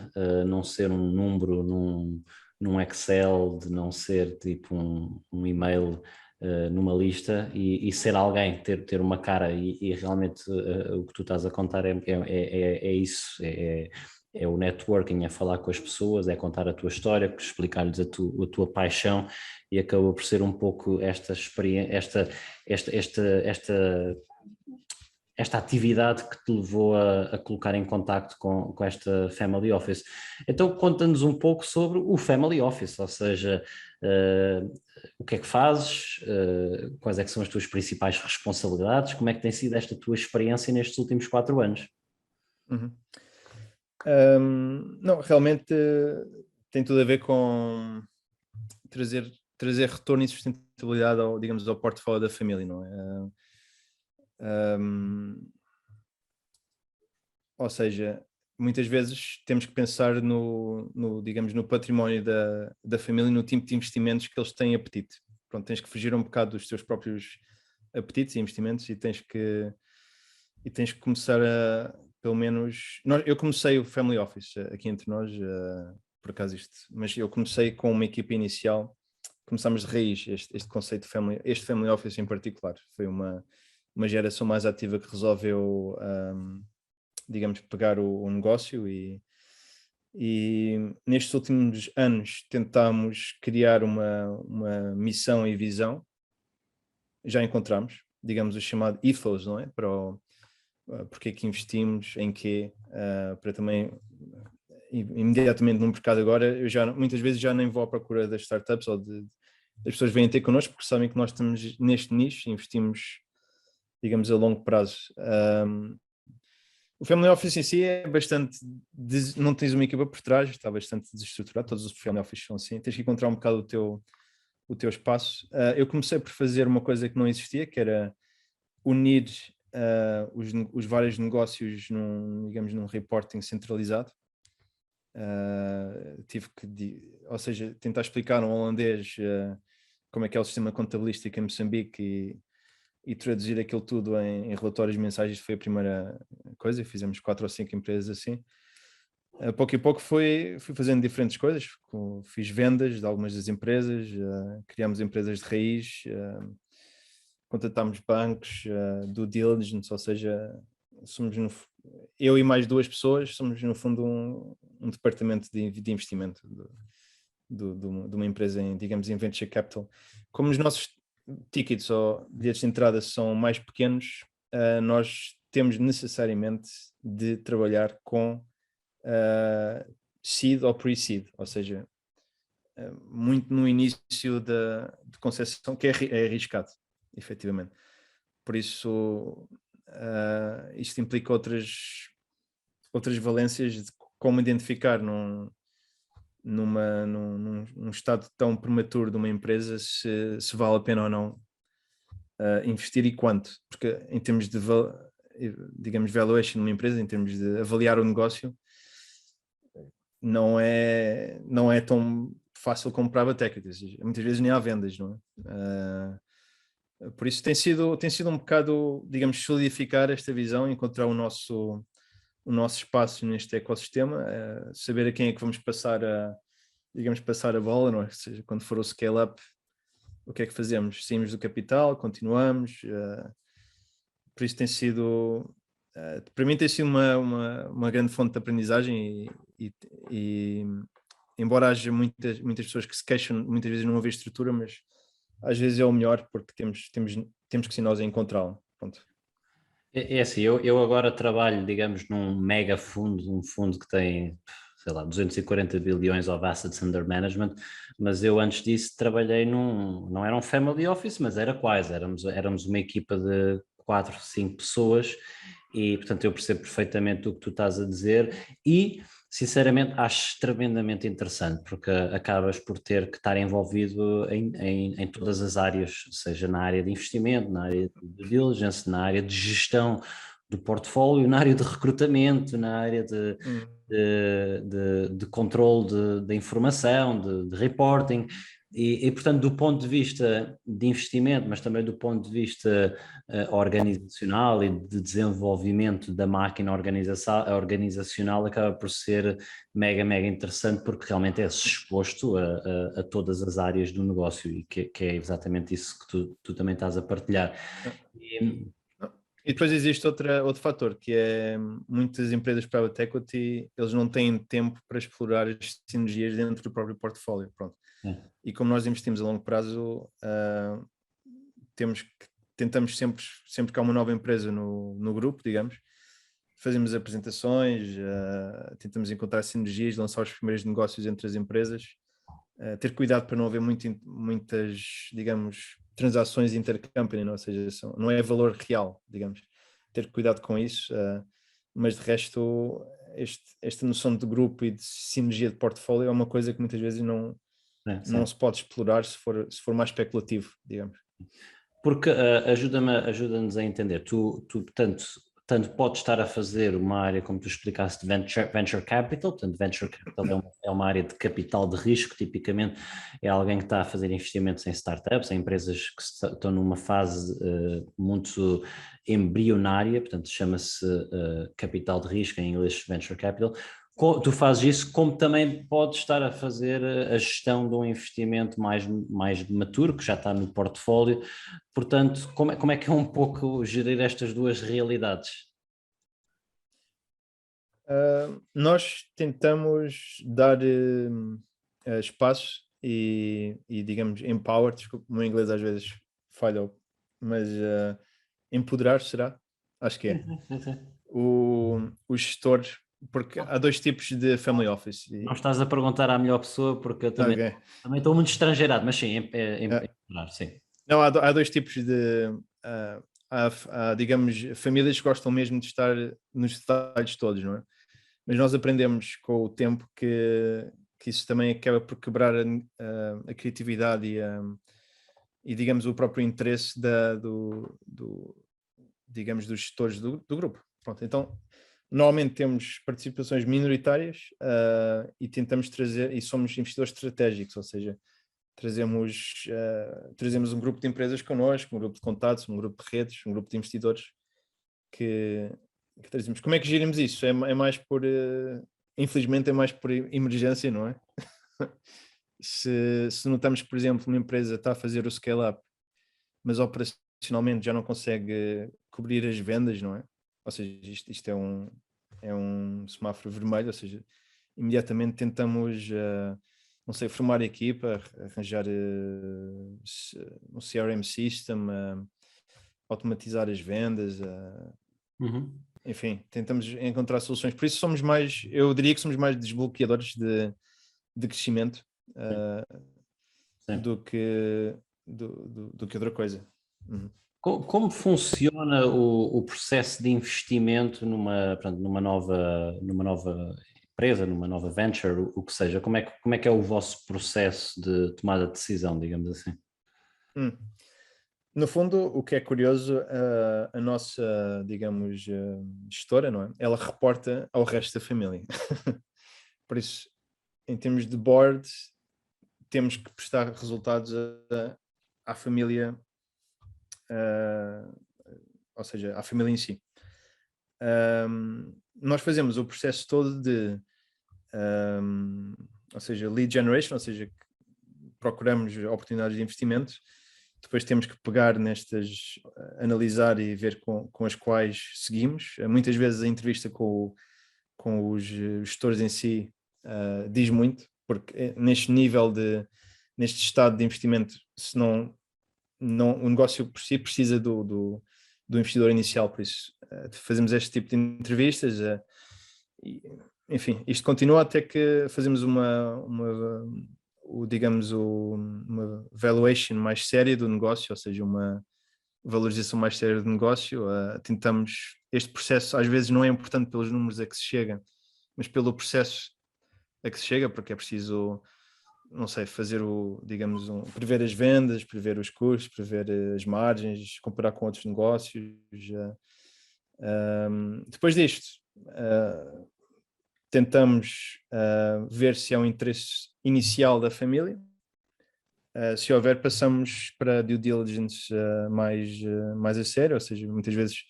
não ser um número num Excel, de não ser tipo um e-mail numa lista e ser alguém, ter uma cara e realmente o que tu estás a contar é isso, é o networking, é falar com as pessoas, é contar a tua história, explicar-lhes a tua paixão, e acaba por ser um pouco esta experiência, esta atividade que te levou a colocar em contacto com esta Family Office. Então conta-nos um pouco sobre o Family Office, ou seja, o que é que fazes, quais é que são as tuas principais responsabilidades, como é que tem sido esta tua experiência nestes últimos 4 anos? Uhum. Não, realmente tem tudo a ver com trazer retorno e sustentabilidade digamos, ao portfólio da família, não é? Ou seja, muitas vezes temos que pensar digamos, no património da família e no tipo de investimentos que eles têm apetite. Pronto, tens que fugir um bocado dos teus próprios apetites e investimentos e tens que começar pelo menos... eu comecei o Family Office aqui entre nós, por acaso mas eu comecei com uma equipa inicial, começámos de raiz este conceito de este Family Office em particular. Foi uma geração mais ativa que resolveu, digamos, pegar o negócio e nestes últimos anos tentámos criar uma missão e visão. Já encontramos, digamos, o chamado ethos, não é? Porque é que investimos, em quê, para também imediatamente no mercado agora, muitas vezes já nem vou à procura das startups ou das pessoas vêm ter connosco porque sabem que nós estamos neste nicho e investimos, digamos, a longo prazo. O Family Office em si é bastante, não tens uma equipa por trás, está bastante desestruturado, todos os Family Office são assim, tens que encontrar um bocado o teu espaço. Eu comecei por fazer uma coisa que não existia, que era unir os vários negócios digamos, num reporting centralizado. Tive que, ou seja, tentar explicar a um holandês como é que é o sistema contabilístico em Moçambique e traduzir aquilo tudo em relatórios mensais. Foi a primeira coisa, fizemos 4 ou 5 empresas assim. Pouco a pouco fui fazendo diferentes coisas, fiz vendas de algumas das empresas, criámos empresas de raiz, contratámos bancos, due diligence, ou seja, eu e mais 2 pessoas somos no fundo um departamento de investimento de uma empresa digamos, em venture capital. Como os nossos tickets ou bilhetes de entrada são mais pequenos, nós temos necessariamente de trabalhar com seed ou pre-seed, ou seja, muito no início de concepção, que é arriscado, efetivamente. Por isso, isto implica outras valências de como identificar num estado tão prematuro de uma empresa se vale a pena ou não investir e quanto, porque em termos de, digamos, valuation numa empresa, em termos de avaliar o negócio, não é tão fácil comprar equities, muitas vezes nem há vendas, não é? Por isso tem sido um bocado, digamos, solidificar esta visão, encontrar o nosso espaço neste ecossistema, saber a quem é que vamos passar a bola, não é? Ou seja, quando for o scale-up, o que é que fazemos? Saímos do capital, continuamos, por isso tem sido, para mim tem sido uma grande fonte de aprendizagem e embora haja muitas pessoas que se queixam, muitas vezes não haver estrutura, mas às vezes é o melhor porque temos que ser nós a encontrá-lo. Pronto. É assim, eu agora trabalho, digamos, num mega fundo, um fundo que tem, sei lá, 240 bilhões of assets under management, mas eu antes disso trabalhei não era um family office, mas era quase, éramos uma equipa de 4, 5 pessoas e, portanto, eu percebo perfeitamente o que tu estás a dizer e, sinceramente, acho tremendamente interessante, porque acabas por ter que estar envolvido em todas as áreas, seja na área de investimento, na área de diligence, na área de gestão do portfólio, na área de recrutamento, na área de controle de informação, de reporting, portanto, do ponto de vista de investimento, mas também do ponto de vista organizacional e de desenvolvimento da máquina organizacional, acaba por ser mega, mega interessante, porque realmente é exposto a todas as áreas do negócio e que é exatamente isso que tu também estás a partilhar. E, E depois existe outro fator, que é muitas empresas private equity, eles não têm tempo para explorar as sinergias dentro do próprio portfólio. Pronto. é. E como nós investimos a longo prazo, tentamos sempre que há uma nova empresa no grupo, digamos, fazemos apresentações, tentamos encontrar sinergias, lançar os primeiros negócios entre as empresas, ter cuidado para não haver muitas, digamos, transações intercompany, ou seja, não é valor real, digamos. Ter cuidado com isso, mas de resto, esta noção de grupo e de sinergia de portfólio é uma coisa que muitas vezes não se pode explorar se for mais especulativo, digamos. Porque ajuda-nos a entender, tu tanto podes estar a fazer uma área, como tu explicaste, de venture capital, portanto, venture capital é uma área de capital de risco, tipicamente é alguém que está a fazer investimentos em startups, em empresas que estão numa fase muito embrionária, portanto, chama-se capital de risco, em inglês venture capital. Tu fazes isso, como também podes estar a fazer a gestão de um investimento mais maturo, que já está no portfólio. Portanto, como é que é um pouco gerir estas duas realidades? Nós tentamos dar espaço digamos, empower, desculpa, o meu inglês às vezes falha, mas empoderar será? Acho que é. Sim, sim, sim. O gestor, porque há dois tipos de family office. Não estás a perguntar à melhor pessoa, porque eu também, Ok. também estou muito estrangeirado, mas sim, Ah, claro, sim. não, há dois tipos de. Digamos, famílias que gostam mesmo de estar nos detalhes todos, não é? Mas nós aprendemos com o tempo que isso também acaba por quebrar a criatividade e, digamos, o próprio interesse digamos, dos gestores do grupo. Pronto, então, normalmente temos participações minoritárias e tentamos trazer, e somos investidores estratégicos, ou seja, trazemos um grupo de empresas connosco, um grupo de contatos, um grupo de redes, um grupo de investidores que trazemos. Como é que gerimos isso? É mais infelizmente é mais por emergência, não é? Se notamos que, por exemplo, uma empresa está a fazer o scale-up, mas operacionalmente já não consegue cobrir as vendas, não é? Ou seja, isto é um semáforo vermelho, ou seja, imediatamente tentamos, não sei, formar a equipa, arranjar um CRM system, automatizar as vendas, Uhum. enfim, tentamos encontrar soluções. Por isso eu diria que somos mais desbloqueadores de crescimento Sim. do que, do que outra coisa. Uhum. Como funciona o processo de investimento portanto, numa nova empresa, numa nova venture, o que seja? Como é que é o vosso processo de tomada de decisão, digamos assim? Hum. No fundo, o que é curioso, a nossa, digamos, gestora, não é? Ela reporta ao resto da família. Por isso, em termos de board, temos que prestar resultados à família, uh, ou seja, à família em si. Nós fazemos o processo todo ou seja, lead generation, ou seja, procuramos oportunidades de investimento, depois temos que pegar nestas, analisar e ver com as quais seguimos. Muitas vezes a entrevista com os gestores em si diz muito, porque neste estado de investimento, se não, o negócio por si precisa do investidor inicial, por isso fazemos este tipo de entrevistas, enfim, isto continua até que fazemos uma valuation mais séria do negócio, ou seja, uma valorização mais séria do negócio. Tentamos, este processo às vezes não é importante pelos números a que se chega, mas pelo processo a que se chega, porque é preciso, não sei, prever as vendas, prever os custos, prever as margens, comparar com outros negócios. Depois disto, tentamos ver se há um interesse inicial da família. Se houver, passamos para due diligence mais a sério, ou seja, muitas vezes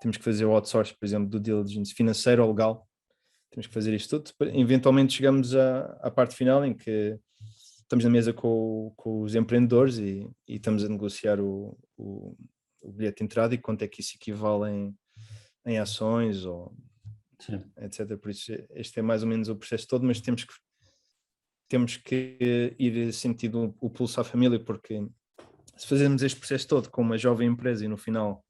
temos que fazer o outsource, por exemplo, due diligence financeiro ou legal. Temos que fazer isto tudo. Eventualmente chegamos à parte final em que estamos na mesa com os empreendedores e estamos a negociar o bilhete de entrada e quanto é que isso equivale em ações ou etc. Por isso este é mais ou menos o processo todo, mas temos que ir sentindo o pulso à família, porque se fazermos este processo todo com uma jovem empresa e no final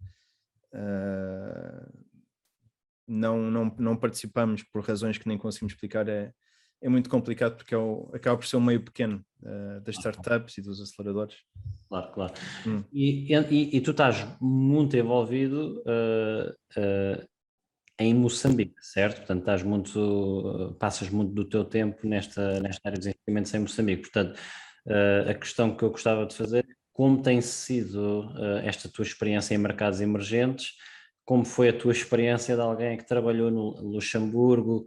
não participamos por razões que nem conseguimos explicar, é muito complicado, porque acaba por ser um meio pequeno das startups e dos aceleradores. Claro, claro. E tu estás muito envolvido em Moçambique, certo? Portanto, passas muito do teu tempo nesta área dos investimentos em Moçambique. Portanto, a questão que eu gostava de fazer, como tem sido esta tua experiência em mercados emergentes, como foi a tua experiência de alguém que trabalhou no Luxemburgo,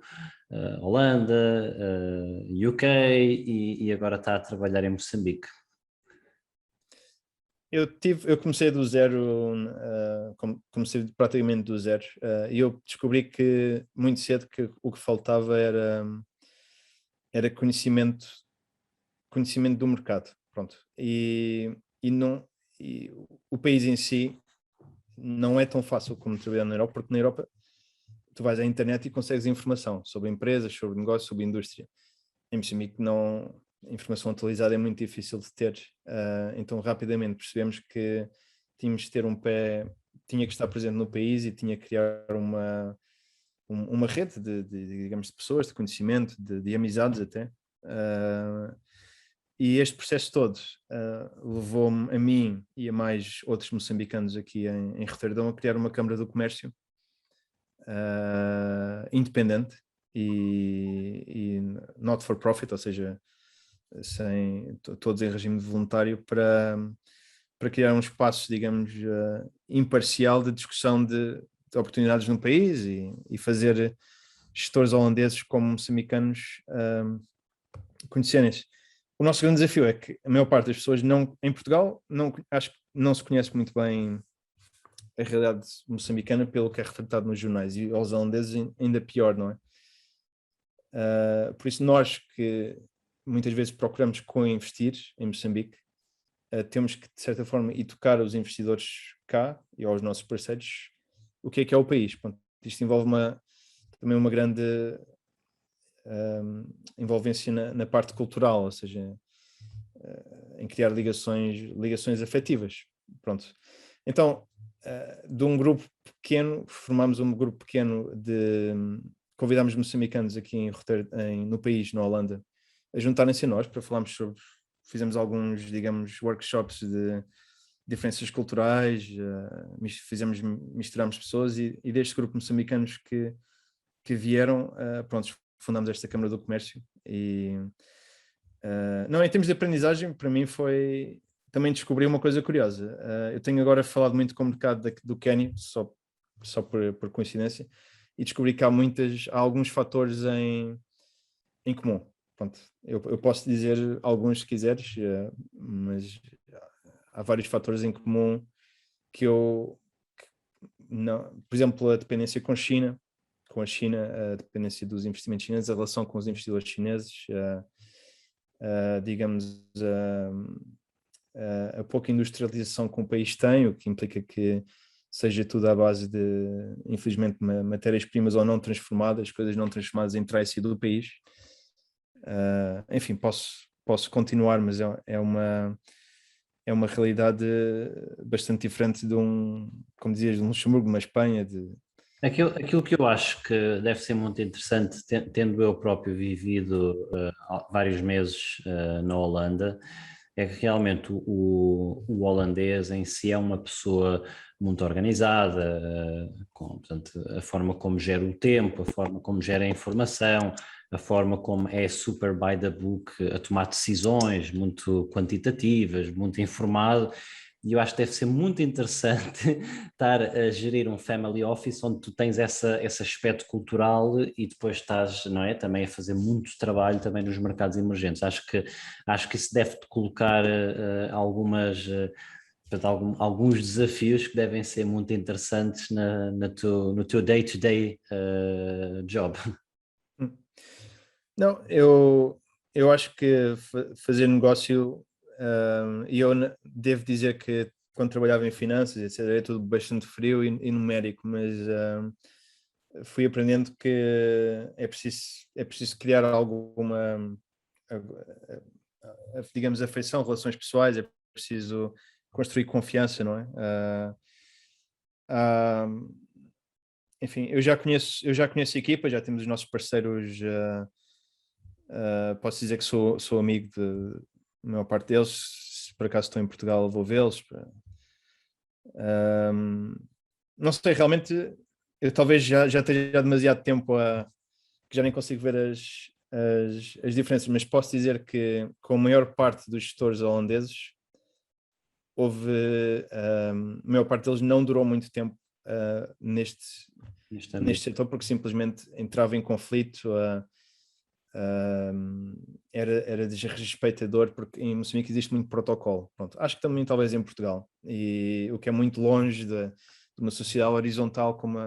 Holanda, UK e agora está a trabalhar em Moçambique? Eu comecei do zero, comecei praticamente do zero, e eu descobri que muito cedo que o que faltava era conhecimento do mercado, pronto. E o país em si não é tão fácil como trabalhar na Europa, porque na Europa tu vais à internet e consegues informação sobre empresas, sobre negócios, sobre indústria. Em Moçambique não, a informação atualizada é muito difícil de ter, então rapidamente percebemos que tínhamos de ter tinha que estar presente no país e tinha que criar uma rede digamos, de pessoas, de conhecimento, de amizades até. E este processo todo levou-me a mim e a mais outros moçambicanos aqui em Roterdão a criar uma Câmara do Comércio independente e not for profit, ou seja, todos em regime de voluntário, para criar um espaço, digamos, imparcial de discussão de oportunidades no país e fazer gestores holandeses como moçambicanos conhecerem-se. O nosso grande desafio é que a maior parte das pessoas em Portugal acho que não se conhece muito bem a realidade moçambicana pelo que é retratado nos jornais, e aos holandeses ainda pior, não é? Por isso nós que muitas vezes procuramos co-investir em Moçambique, temos que de certa forma educar os investidores cá e aos nossos parceiros o que é o país. Pronto, isto envolve também uma grande envolvência na parte cultural, ou seja, em criar ligações afetivas. Pronto. Então, de um grupo pequeno, formámos um grupo pequeno convidámos moçambicanos aqui no país, na Holanda, a juntarem-se a nós para falarmos fizemos alguns, digamos, workshops de diferenças culturais, misturamos pessoas e deste grupo de moçambicanos que vieram, pronto, fundámos esta Câmara do Comércio e não, em termos de aprendizagem, para mim foi também descobri uma coisa curiosa. Eu tenho agora falado muito com o mercado do Quénia, só por coincidência, e descobri que há alguns fatores em comum. Pronto, eu posso dizer alguns se quiseres, mas há vários fatores em comum não, por exemplo, a dependência com a China, a dependência dos investimentos chineses, a relação com os investidores chineses, digamos, a pouca industrialização que um país tem, o que implica que seja tudo à base de, infelizmente, matérias-primas ou não transformadas, coisas não transformadas em trace do país. Enfim, posso continuar, mas é uma realidade bastante diferente de como dizias, de um Luxemburgo, uma Espanha. Aquilo que eu acho que deve ser muito interessante, tendo eu próprio vivido vários meses na Holanda, é que realmente o holandês em si é uma pessoa muito organizada, portanto, a forma como gera o tempo, a forma como gera a informação, a forma como é super by the book a tomar decisões muito quantitativas, muito informado. E eu acho que deve ser muito interessante estar a gerir um family office onde tu tens esse aspecto cultural e depois estás, não é, também a fazer muito trabalho também nos mercados emergentes. Acho que isso deve-te colocar portanto, alguns desafios que devem ser muito interessantes no teu day-to-day job. Não, eu acho que fazer negócio, e eu devo dizer que quando trabalhava em finanças, etc., é tudo bastante frio e numérico, mas fui aprendendo que é preciso criar alguma, digamos, afeição, relações pessoais, é preciso construir confiança, não é? Enfim, eu já conheço a equipa, já temos os nossos parceiros. Posso dizer que sou amigo de maior parte deles. Se por acaso estou em Portugal, vou vê-los. Não sei, realmente, eu talvez já esteja há demasiado tempo que já nem consigo ver as diferenças, mas posso dizer que com a maior parte dos gestores holandeses, a maior parte deles não durou muito tempo neste setor, porque simplesmente entrava em conflito. Era desrespeitador, porque em Moçambique existe muito protocolo. Pronto, acho que também talvez em Portugal, e o que é muito longe de uma sociedade horizontal como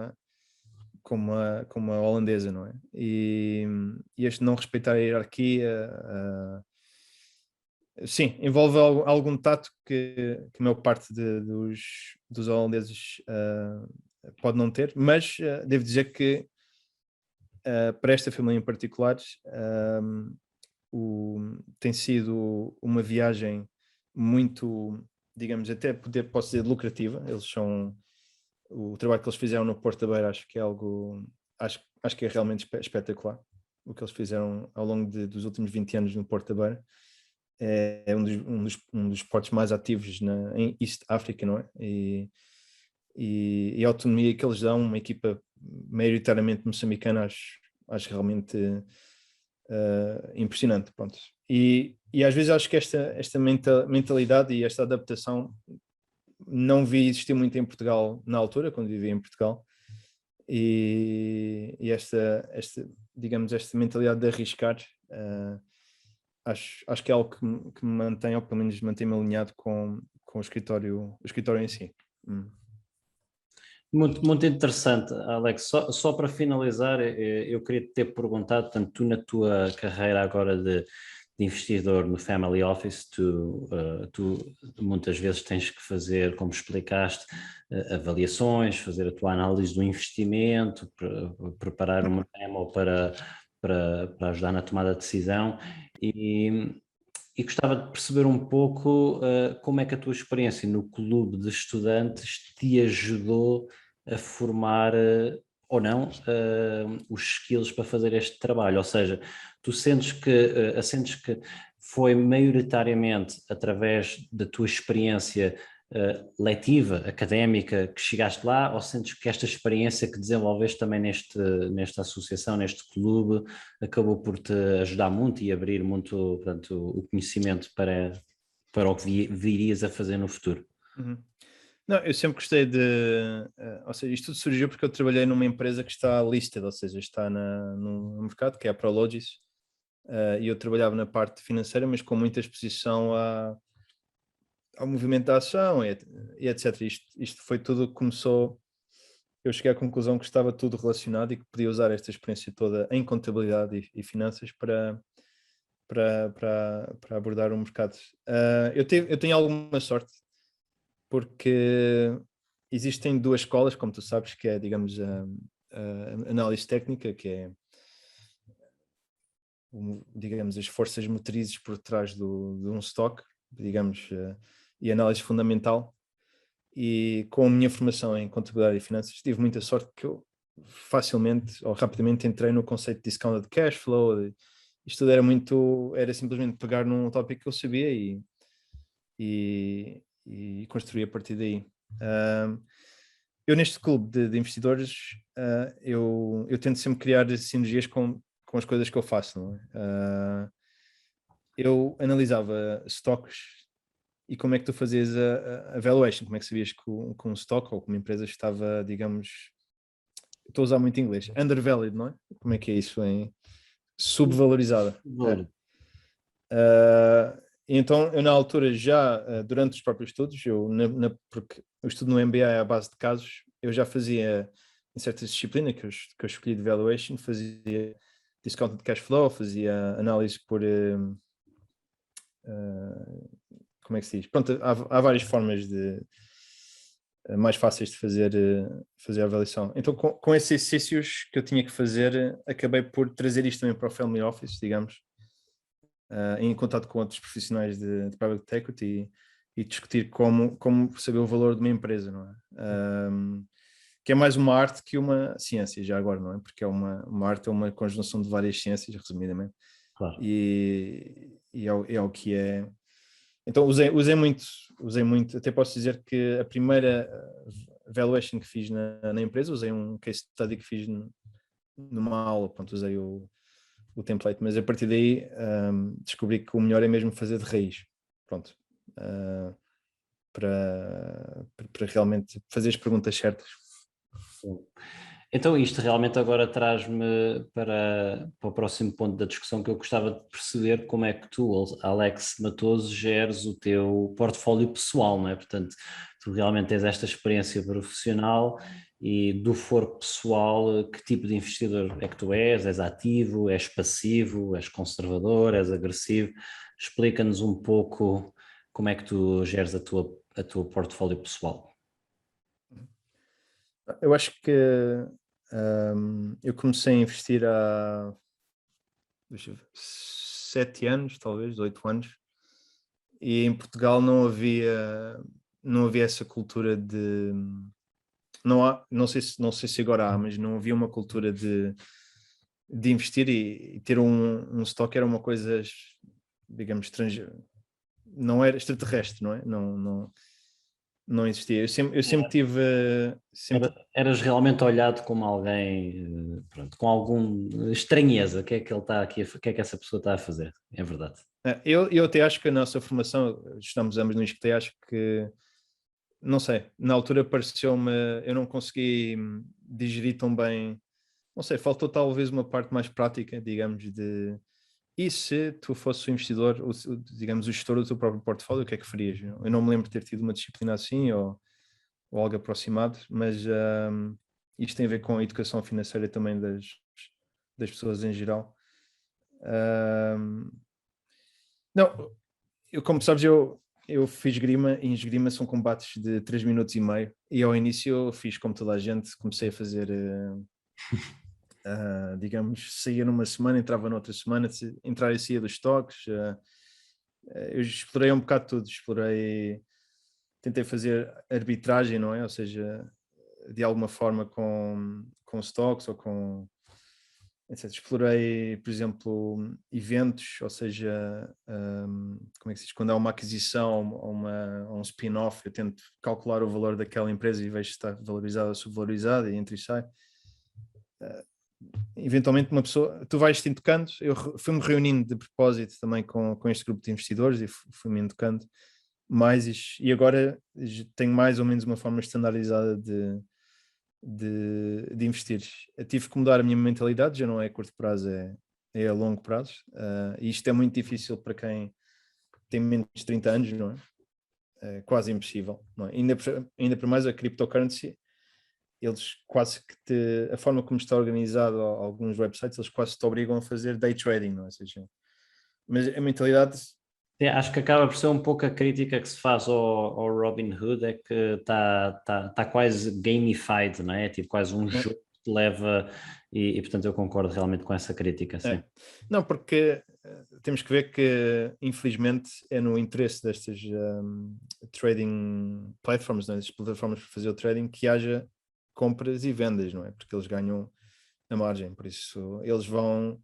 a holandesa, não é? E este não respeitar a hierarquia, sim, envolve algum tato que a maior parte dos holandeses pode não ter, mas devo dizer que para esta família em particular, tem sido uma viagem muito, digamos, até posso dizer lucrativa. O trabalho que eles fizeram no Porto da Beira, acho que é algo, acho que é realmente espetacular. O que eles fizeram ao longo dos últimos 20 anos no Porto da Beira é um dos portos mais ativos em East África, não é? E a autonomia que eles dão, uma equipa maioritariamente moçambicana, acho realmente impressionante. Pronto. E às vezes acho que esta mentalidade e esta adaptação não vi existir muito em Portugal na altura, quando vivia em Portugal. E digamos, esta mentalidade de arriscar, acho que é algo que me mantém, ou pelo menos mantém-me alinhado com o escritório em si. Muito, muito interessante, Alex. Só para finalizar, eu queria te ter perguntado, portanto, tu na tua carreira agora de investidor no Family Office, tu muitas vezes tens que fazer, como explicaste, avaliações, fazer a tua análise do investimento, preparar uma memo para ajudar na tomada de decisão e gostava de perceber um pouco como é que a tua experiência no clube de estudantes te ajudou a formar ou não os skills para fazer este trabalho, ou seja, tu sentes que foi maioritariamente através da tua experiência letiva, académica, que chegaste lá, ou sentes que esta experiência que desenvolveste também nesta associação, neste clube, acabou por te ajudar muito e abrir muito, portanto, o conhecimento para o que virias a fazer no futuro? Uhum. Não, eu sempre gostei ou seja, isto tudo surgiu porque eu trabalhei numa empresa que está listed, ou seja, está no mercado, que é a Prologis, e eu trabalhava na parte financeira, mas com muita exposição ao movimento da ação e etc. Isto foi tudo que começou. Eu cheguei à conclusão que estava tudo relacionado e que podia usar esta experiência toda em contabilidade e finanças para para abordar o mercado. Eu tenho alguma sorte, porque existem duas escolas, como tu sabes, que é, digamos, a análise técnica, que é, digamos, as forças motrizes por trás de um stock, digamos, e análise fundamental. E com a minha formação em contabilidade e finanças, tive muita sorte que eu facilmente ou rapidamente entrei no conceito de discounted cash flow. Isto tudo era simplesmente pegar num tópico que eu sabia e construir a partir daí. Eu neste clube de investidores, eu tento sempre criar sinergias com as coisas que eu faço, não é? Eu analisava stocks e como é que tu fazias a valuation, como é que sabias que um stock ou que uma empresa estava, digamos, estou a usar muito inglês, undervalued, não é? Como é que é isso em subvalorizada? Valor. Então, eu na altura já, durante os próprios estudos, porque o estudo no MBA é à base de casos, eu já fazia, em certas disciplinas que eu escolhi de valuation, fazia discounted cash flow, fazia análise por, como é que se diz? Pronto, há várias formas mais fáceis de fazer a avaliação. Então, com esses exercícios que eu tinha que fazer, acabei por trazer isto também para o Family Office, digamos, em contato com outros profissionais de private equity e discutir como saber o valor de uma empresa, não é? Que é mais uma arte que uma ciência, já agora, não é? Porque uma arte é uma conjunção de várias ciências, resumidamente, Claro. é o que é. Então usei muito, até posso dizer que a primeira valuation que fiz na empresa, usei um case study que fiz numa aula, pronto, usei o template, mas a partir daí descobri que o melhor é mesmo fazer de raiz, pronto, para realmente fazer as perguntas certas. Então isto realmente agora traz-me para o próximo ponto da discussão, que eu gostava de perceber como é que tu, Alex Matoso, geres o teu portfólio pessoal, não é? Portanto, tu realmente tens esta experiência profissional e do foro pessoal, que tipo de investidor é que tu és? És ativo, és passivo, és conservador, és agressivo? Explica-nos um pouco como é que tu geres a tua portfólio pessoal. Eu acho que eu comecei a investir há 7 anos, talvez, 8 anos, e em Portugal não havia essa cultura de. Não sei se agora há, mas não havia uma cultura de investir e ter um stock era uma coisa, digamos, estrangeira. Não era extraterrestre, não é? Não existia. Eu sempre tive. Eras realmente olhado como alguém, pronto, com alguma estranheza. O que é que ele está aqui, o que é que essa pessoa está a fazer? É verdade. Eu até acho que a nossa formação, estamos ambos no ISCTE, acho que, não sei, na altura pareceu-me, eu não consegui digerir tão bem, não sei, faltou talvez uma parte mais prática, digamos, e se tu fosses o investidor, digamos, o gestor do teu próprio portfólio, o que é que farias? Eu não me lembro de ter tido uma disciplina assim ou algo aproximado, mas isto tem a ver com a educação financeira também das pessoas em geral. Não, como sabes, eu fiz esgrima e em esgrima são combates de 3 minutos e meio e ao início eu fiz como toda a gente, comecei a fazer, digamos, saía numa semana, entrava noutra semana, entrar e saía dos toques. Eu explorei um bocado tudo, tentei fazer arbitragem, não é? Ou seja, de alguma forma com stocks ou com etc. Explorei, por exemplo, eventos, ou seja, como é que se diz? Quando há uma aquisição ou um spin-off, eu tento calcular o valor daquela empresa e vejo se está valorizada ou subvalorizada e entra e sai. Eventualmente uma pessoa, tu vais-te tocando, eu fui-me reunindo de propósito também com este grupo de investidores e fui-me educando mais e agora tenho mais ou menos uma forma standardizada de investir. Eu tive que mudar a minha mentalidade, já não é a curto prazo, é a longo prazo. E isto é muito difícil para quem tem menos de 30 anos, não é? É quase impossível. Não é? Ainda por mais a cryptocurrency, eles quase que a forma como está organizado alguns websites, eles quase te obrigam a fazer day trading, não é? Ou seja, Mas a mentalidade... Acho que acaba por ser um pouco a crítica que se faz ao Robinhood, é que está quase gamified, não é? Tipo quase um jogo que te leva, portanto eu concordo realmente com essa crítica, sim. Não, porque temos que ver que infelizmente é no interesse destas trading platforms, né? Destas plataformas para fazer o trading, que haja compras e vendas, não é? Porque eles ganham a margem, por isso eles vão...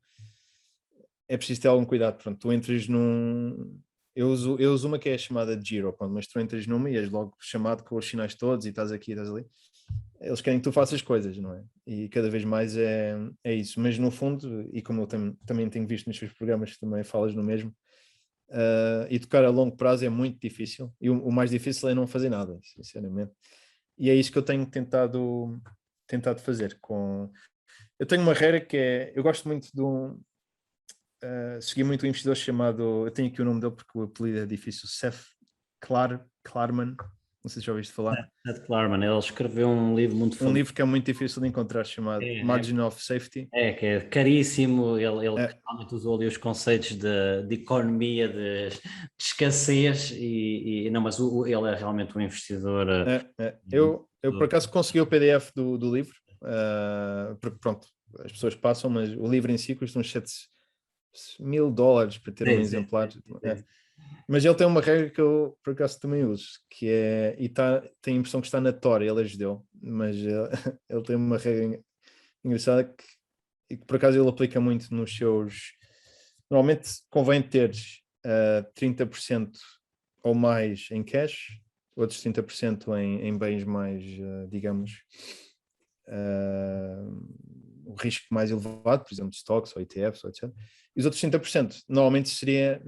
É preciso ter algum cuidado, pronto, tu entras num... Eu uso uma que é chamada de Giro, pronto, mas tu entras numa e és logo chamado com os sinais todos e estás aqui e estás ali. Eles querem que tu faças coisas, não é? E cada vez mais é isso. Mas no fundo, e como eu também tenho visto nos seus programas que também falas no mesmo, educar a longo prazo é muito difícil. E o mais difícil é não fazer nada, sinceramente. E é isso que eu tenho tentado fazer. Eu tenho uma regra que é... Eu gosto muito de segui muito um investidor chamado... Eu tenho aqui o nome dele porque o apelido é difícil. Seth Klarman. Não sei se já ouviste falar. Seth Klarman, ele escreveu um livro muito Um famoso. livro que é muito difícil de encontrar, chamado Margin of Safety. Que é caríssimo, ele realmente usou ali os conceitos de economia, de escassez, não, mas ele é realmente um investidor. Eu por acaso consegui o PDF do livro, porque pronto, as pessoas passam, mas o livro em si custa uns $7.000 para ter um exemplar. Mas ele tem uma regra que eu por acaso também uso, que é, tem a impressão que está na Tora, ele ajudou, mas ele tem uma regra engraçada que por acaso ele aplica muito nos seus... Normalmente convém teres 30% ou mais em cash, outros 30% em bens mais, digamos, o risco mais elevado, por exemplo, de stocks ou ETFs, ou etc. E os outros 30% normalmente seria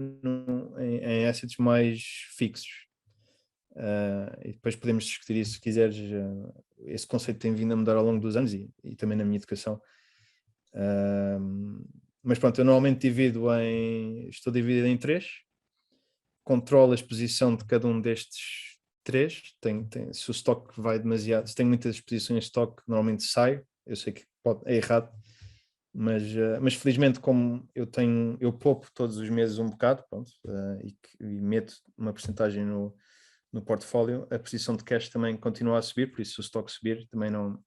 em assets mais fixos. E depois podemos discutir isso se quiseres. Esse conceito tem vindo a mudar ao longo dos anos e também na minha educação. Mas pronto, eu normalmente estou dividido em 3, controlo a exposição de cada um destes 3. Se o estoque vai demasiado, se tenho muitas exposições em estoque, normalmente saio. Eu sei que é errado, mas felizmente como eu poupo todos os meses um bocado, pronto, e meto uma porcentagem no portfólio, a posição de cash também continua a subir, por isso se o estoque subir também não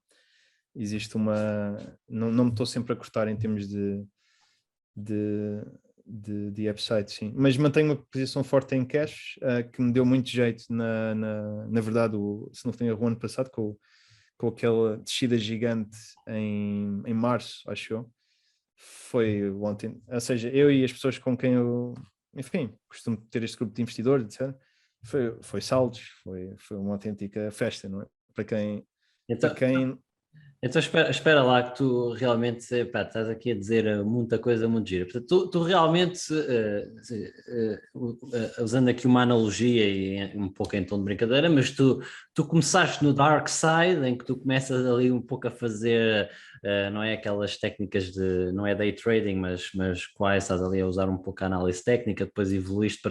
existe não me estou sempre a cortar em termos de upside, sim. Mas mantenho uma posição forte em cash, que me deu muito jeito na verdade, se não tenho erro, o ano passado, com aquela descida gigante em março, acho eu. Foi ontem, ou seja, eu e as pessoas com quem eu, enfim, costumo ter este grupo de investidores, etc. Foi saldos, foi uma autêntica festa, não é? Para quem... Então espera lá que tu realmente, pá, estás aqui a dizer muita coisa muito gira. Portanto, tu realmente, usando aqui uma analogia e um pouco em tom de brincadeira, mas tu começaste no dark side, em que tu começas ali um pouco a fazer, não é aquelas técnicas não é day trading, mas quase estás ali a usar um pouco a análise técnica, depois evoluíste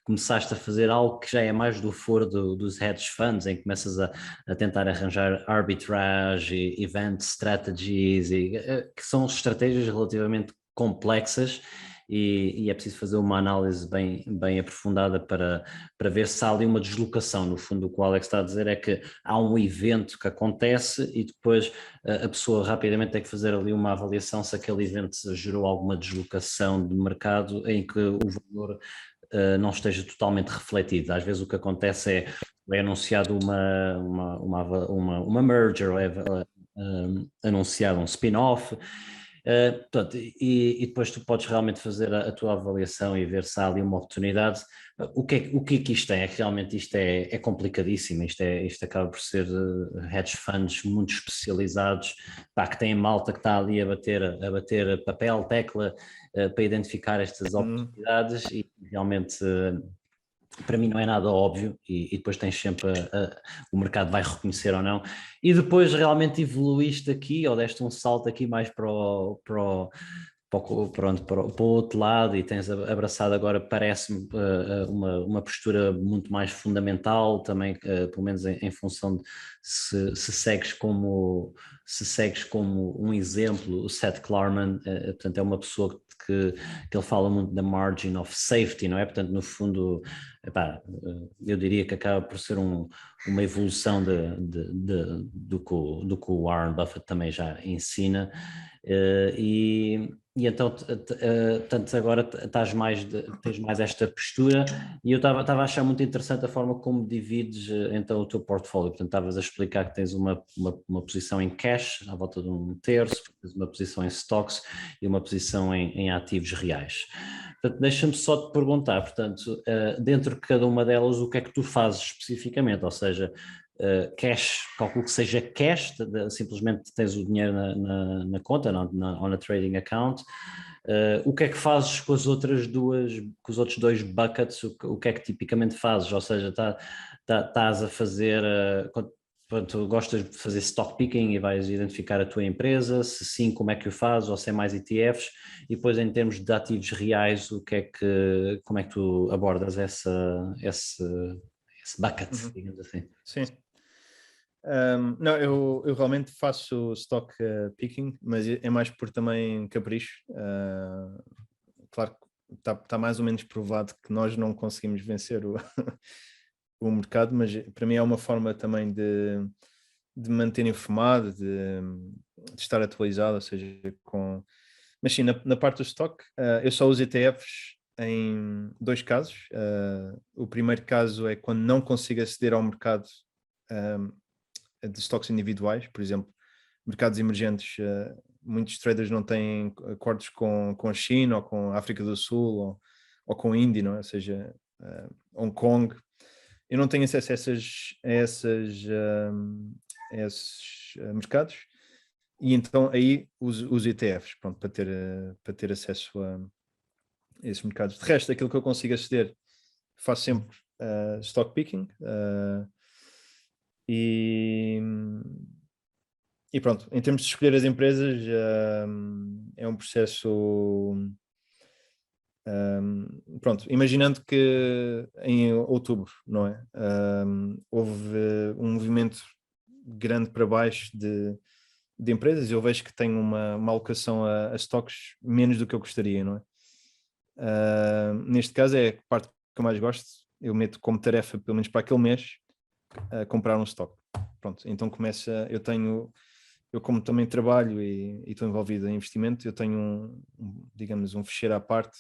começaste a fazer algo que já é mais do foro dos hedge funds, em que começas a tentar arranjar arbitrage e event strategies, que são estratégias relativamente complexas e é preciso fazer uma análise bem aprofundada para ver se há ali uma deslocação. No fundo, o que o Alex está a dizer é que há um evento que acontece e depois a pessoa rapidamente tem que fazer ali uma avaliação se aquele evento gerou alguma deslocação de mercado em que o valor não esteja totalmente refletido. Às vezes o que acontece é anunciado uma merger, ou é anunciado um spin-off, portanto, e depois tu podes realmente fazer a tua avaliação e ver se há ali uma oportunidade. O que é que isto tem? É que realmente isto é complicadíssimo, isto acaba por ser hedge funds muito especializados, pá, que têm malta que está ali a bater papel, tecla, para identificar estas oportunidades e realmente... para mim não é nada óbvio e depois tens sempre o mercado vai reconhecer ou não, e depois realmente evoluíste aqui ou deste um salto aqui mais para pronto, para o outro lado e tens abraçado agora, parece-me, uma postura muito mais fundamental também, pelo menos em função de se segues como um exemplo, o Seth Klarman, portanto é uma pessoa que ele fala muito da margin of safety, não é? Portanto, no fundo, epá, eu diria que acaba por ser uma evolução do que o Warren Buffett também já ensina, e então, tanto agora tens mais esta postura, e eu estava a achar muito interessante a forma como divides então o teu portfólio. Portanto, estavas a explicar que tens uma posição em cash, à volta de um terço, tens uma posição em stocks e uma posição em ativos reais. Portanto, deixa-me só te perguntar, portanto, dentro de cada uma delas, o que é que tu fazes especificamente? Ou seja, cash, calculo que seja cash, simplesmente tens o dinheiro na conta, on a trading account. O que é que fazes com as outras duas, com os outros dois buckets? O que é que tipicamente fazes? Ou seja, estás a fazer, tu gostas de fazer stock picking e vais identificar a tua empresa? Se sim, como é que o fazes? Ou se é mais ETFs? E depois, em termos de ativos reais, como é que tu abordas esse bucket, Uhum. digamos assim? Sim. Não, eu realmente faço stock picking, mas é mais por também capricho. Claro que está mais ou menos provado que nós não conseguimos vencer o mercado, mas para mim é uma forma também de manter informado, de estar atualizado, ou seja, mas sim, na parte do stock, eu só uso ETFs em dois casos. O primeiro caso é quando não consigo aceder ao mercado de stocks individuais, por exemplo, mercados emergentes. Muitos traders não têm acordos com a China ou com a África do Sul ou com a Índia, não é? Ou seja, Hong Kong. Eu não tenho acesso a esses mercados, e então aí uso ETFs, pronto, para ter acesso a esses mercados. De resto, aquilo que eu consigo aceder, faço sempre stock picking, e pronto, em termos de escolher as empresas, é um processo. Pronto, imaginando que em outubro, não é? Houve um movimento grande para baixo de empresas, eu vejo que tenho uma alocação a stocks menos do que eu gostaria, não é? Neste caso é a parte que eu mais gosto, eu meto como tarefa, pelo menos para aquele mês, comprar um stock. Pronto, então eu como também trabalho e estou envolvido em investimento, eu tenho digamos, um ficheiro à parte,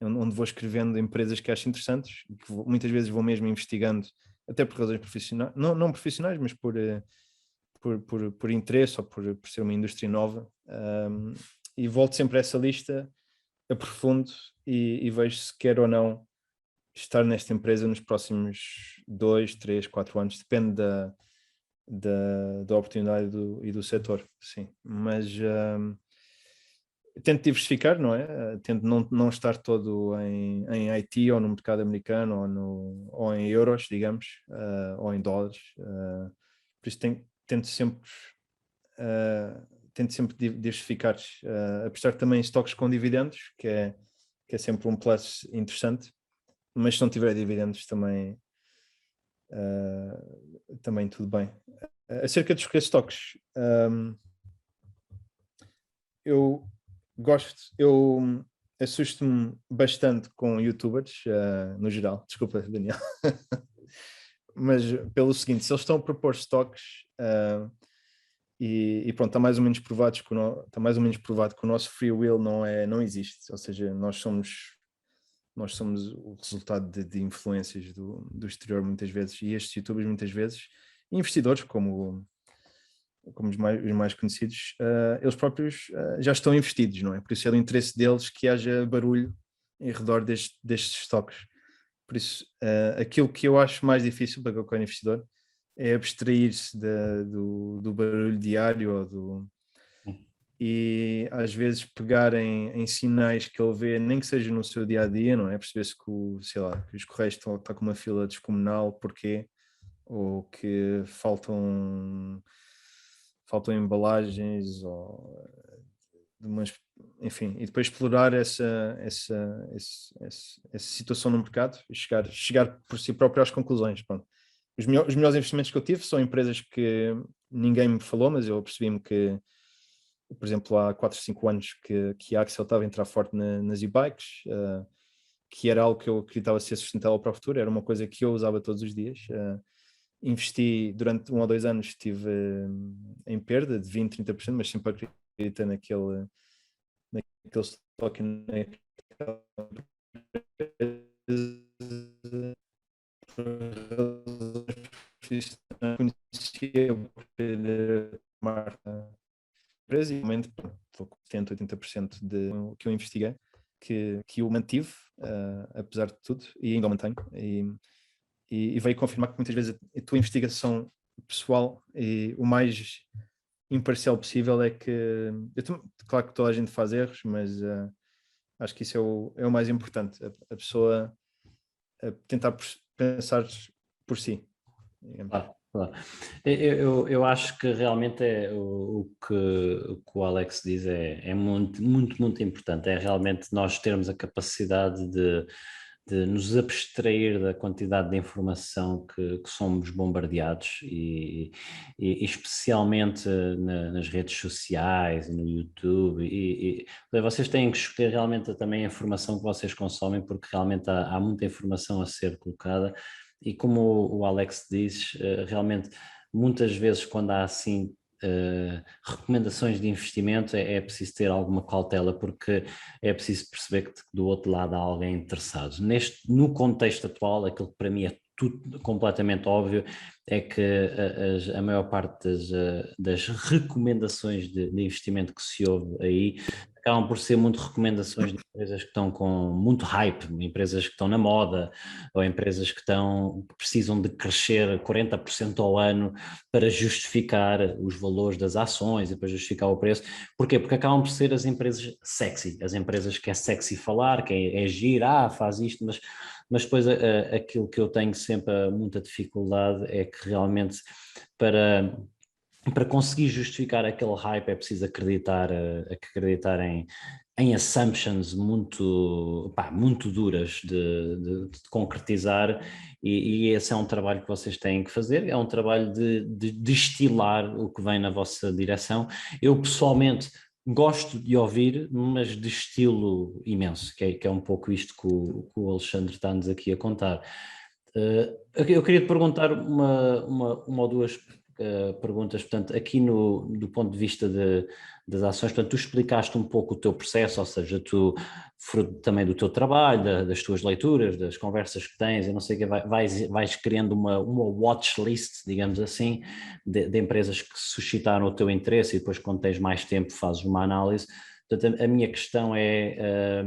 onde vou escrevendo empresas que acho interessantes, e que muitas vezes vou mesmo investigando, até por razões profissionais, não profissionais, mas por interesse ou por ser uma indústria nova, e volto sempre a essa lista, aprofundo e vejo se quero ou não estar nesta empresa nos próximos 2, 3, 4 anos, depende da oportunidade e do setor, sim. Mas tento diversificar, não é? Tento não estar todo em IT ou no mercado americano ou em euros, digamos, ou em dólares. Por isso tento sempre diversificar, apostar também em stocks com dividendos, que é sempre um plus interessante, mas se não tiver dividendos também tudo bem. Acerca de escolher stocks, eu eu assusto-me bastante com youtubers, no geral, desculpa, Daniel, mas pelo seguinte, se eles estão a propor stocks, e pronto, está mais ou menos provado que o nosso free will não existe, ou seja, nós somos o resultado de influências do exterior muitas vezes, e estes youtubers muitas vezes, investidores como os mais conhecidos, eles próprios já estão investidos, não é? Por isso é do interesse deles que haja barulho em redor destes estoques. Por isso, aquilo que eu acho mais difícil para qualquer investidor é abstrair-se do barulho diário e às vezes pegar em sinais que ele vê, nem que seja no seu dia a dia, não é? Perceber-se sei lá, que os correios estão com uma fila descomunal, porquê? Ou que faltam embalagens ou de enfim, e depois explorar essa situação no mercado e chegar por si próprio às conclusões. Pronto. Os melhores investimentos que eu tive são empresas que ninguém me falou, mas eu percebi-me que, por exemplo, há 4, 5 anos que a Axel estava a entrar forte nas e-bikes, que era algo que eu acreditava ser sustentável para o futuro, era uma coisa que eu usava todos os dias. Investi durante 1 ou 2 anos, estive em perda de 20, 30%, mas sempre acreditei naquele estoque, naquela conhecia a marca empresa e realmente estou com 70, 80% de que eu investiguei, que eu mantive, apesar de tudo, e ainda o mantenho. E veio confirmar que muitas vezes a tua investigação pessoal e o mais imparcial possível é que, claro que toda a gente faz erros, mas acho que isso é o mais importante, a pessoa tentar pensar por si. Claro, claro. Eu acho que realmente o que o Alex diz é muito, muito, muito importante. É realmente nós termos a capacidade de nos abstrair da quantidade de informação que somos bombardeados e especialmente nas redes sociais e no YouTube. Vocês têm que escolher realmente também a informação que vocês consomem, porque realmente há muita informação a ser colocada. E como o Alex diz, realmente muitas vezes quando há assim recomendações de investimento é preciso ter alguma cautela, porque é preciso perceber que do outro lado há alguém interessado. No contexto atual, aquilo que para mim é tudo completamente óbvio é que a maior parte das recomendações de investimento que se ouve aí acabam por ser muito recomendações de empresas que estão com muito hype, empresas que estão na moda, ou empresas que precisam de crescer 40% ao ano para justificar os valores das ações e para justificar o preço. Porquê? Porque acabam por ser as empresas sexy, as empresas que é sexy falar, que é agir, faz isto, mas depois aquilo que eu tenho sempre muita dificuldade é que realmente para conseguir justificar aquele hype é preciso acreditar em assumptions muito duras de concretizar, e esse é um trabalho que vocês têm que fazer, é um trabalho de destilar o que vem na vossa direção. Eu pessoalmente gosto de ouvir, mas destilo imenso, que é um pouco isto que o Alexandre está-nos aqui a contar. Eu queria te perguntar uma ou duas perguntas, portanto, aqui do ponto de vista das ações. Portanto, tu explicaste um pouco o teu processo, ou seja, tu, fruto também do teu trabalho, das tuas leituras, das conversas que tens, eu não sei o que, vais criando uma watch list, digamos assim, de empresas que suscitaram o teu interesse, e depois, quando tens mais tempo, fazes uma análise. Portanto, a minha questão é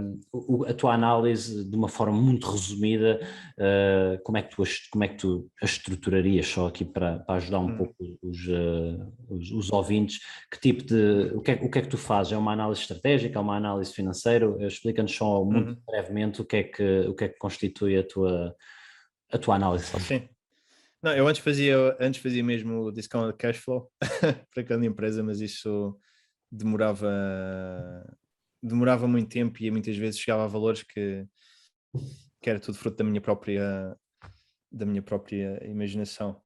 a tua análise, de uma forma muito resumida, como é que tu a estruturarias, só aqui para ajudar um pouco os ouvintes? Que tipo o que é que tu fazes? É uma análise estratégica, é uma análise financeira? Explica-nos só muito brevemente o que é que constitui a tua análise. Sim. Não, eu antes fazia mesmo o discount cash flow para cada empresa, mas isso demorava muito tempo e muitas vezes chegava a valores que era tudo fruto da minha própria imaginação.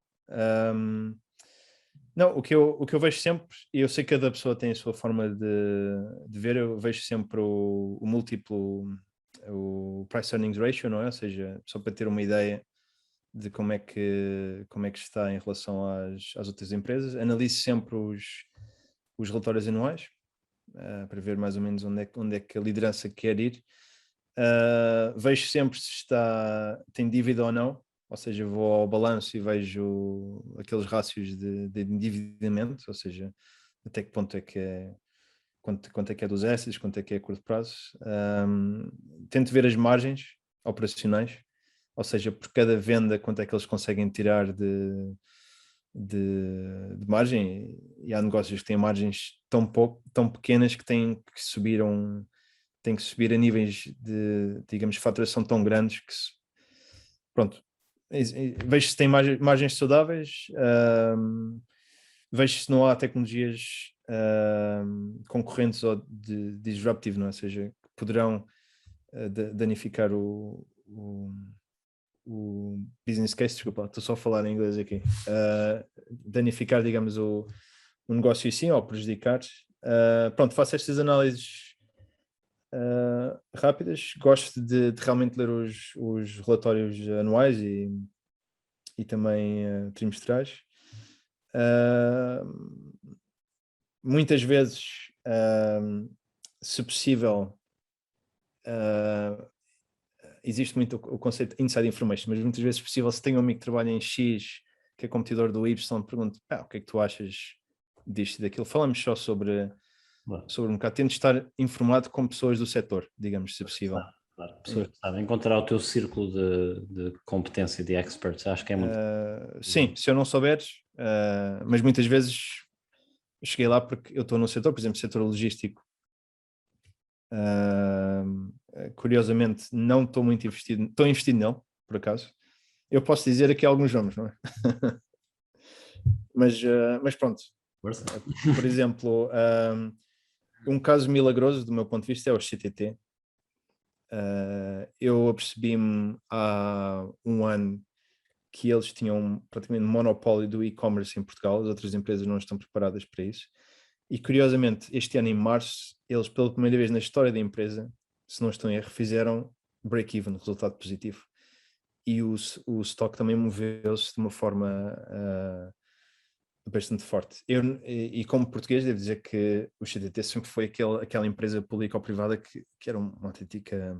Não, o que eu vejo sempre, e eu sei que cada pessoa tem a sua forma de ver, eu vejo sempre o múltiplo, o price earnings ratio, não é? Ou seja, só para ter uma ideia de como é que está em relação às outras empresas. Analiso sempre os relatórios anuais, para ver mais ou menos onde é que a liderança quer ir. Vejo sempre se tem dívida ou não, ou seja, vou ao balanço e vejo aqueles rácios de endividamento, ou seja, até que ponto é que quanto é que é dos assets, quanto é que é a curto prazo. Tento ver as margens operacionais, ou seja, por cada venda, quanto é que eles conseguem tirar de margem, e há negócios que têm margens tão pequenas que têm que subir a níveis de, digamos, faturação tão grandes que pronto, vejo se tem margens saudáveis, vejo se não há tecnologias concorrentes ou de disruptive, não é? Ou seja, que poderão danificar o business case, desculpa, estou só a falar em inglês aqui, danificar, digamos, o negócio em si ou prejudicar. Pronto, faço estas análises rápidas, gosto de realmente ler os relatórios anuais e também trimestrais. Muitas vezes, se possível, existe muito o conceito de inside information, mas muitas vezes, se possível, se tem um amigo que trabalha em X, que é competidor do Y, pergunto, o que é que tu achas disto e daquilo? Falamos só sobre um bocado. Tento estar informado com pessoas do setor, digamos, se possível. Claro. Pessoas que sabem encontrar o teu círculo de competência, de experts, acho que é muito... Sim, se eu não souberes, mas muitas vezes cheguei lá porque eu estou no setor, por exemplo, setor logístico. Curiosamente, não estou muito investido, estou investido nele, por acaso. Eu posso dizer aqui alguns nomes, não é? mas pronto. Por exemplo, um caso milagroso do meu ponto de vista é o CTT. Eu apercebi-me há um ano que eles tinham praticamente monopólio do e-commerce em Portugal, as outras empresas não estão preparadas para isso. E curiosamente, este ano em março, eles pela primeira vez na história da empresa, se não estou em erro, fizeram break-even, resultado positivo. E o stock também moveu-se de uma forma bastante forte. E como português, devo dizer que o CTT sempre foi aquela empresa pública ou privada que era uma autêntica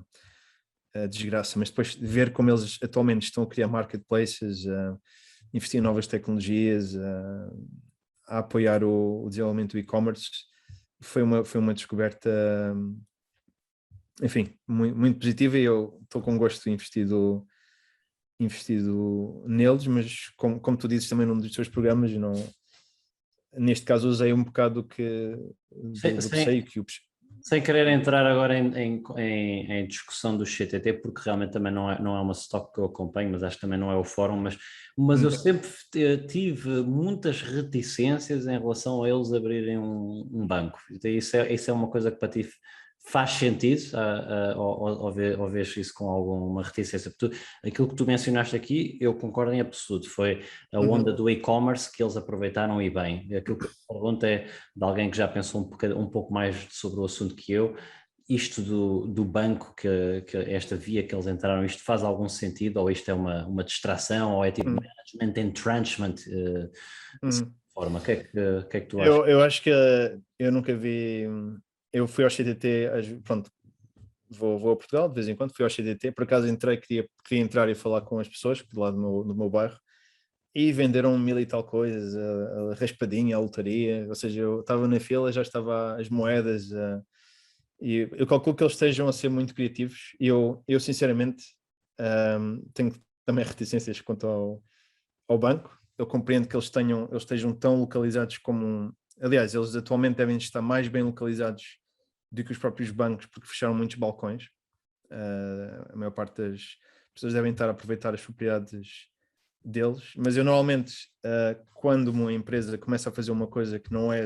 desgraça, mas depois de ver como eles atualmente estão a criar marketplaces, investir em novas tecnologias, a apoiar o desenvolvimento do e-commerce, foi uma descoberta, enfim, muito, muito positiva, e eu estou com gosto investido neles, mas como tu dizes também num dos teus programas, não, neste caso usei um bocado do que sem querer entrar agora em discussão do CTT, porque realmente também não é uma stock que eu acompanho, mas acho que também não é o fórum, mas eu sempre tive muitas reticências em relação a eles abrirem um banco. Isso é uma coisa que para ti faz sentido, ou vês isso com alguma reticência? Porque aquilo que tu mencionaste aqui, eu concordo em absoluto, foi a onda do e-commerce que eles aproveitaram e bem. Aquilo que eu pergunto é de alguém que já pensou um pouco mais sobre o assunto que eu, isto do banco, que esta via que eles entraram, isto faz algum sentido, ou isto é uma distração, ou é tipo management entrenchment, dessa forma? O que é que tu achas? Eu acho que eu nunca vi. Eu fui ao CTT, pronto, vou a Portugal de vez em quando, fui ao CTT, por acaso entrei, queria entrar e falar com as pessoas lá do meu bairro, e venderam 1000 e tal coisas, a raspadinha, a lotaria, ou seja, eu estava na fila, já estava as moedas, e eu calculo que eles estejam a ser muito criativos, e eu sinceramente tenho também reticências quanto ao banco. Eu compreendo que eles estejam tão localizados aliás, eles atualmente devem estar mais bem localizados do que os próprios bancos, porque fecharam muitos balcões. A maior parte das pessoas devem estar a aproveitar as propriedades deles, mas eu normalmente, quando uma empresa começa a fazer uma coisa que não é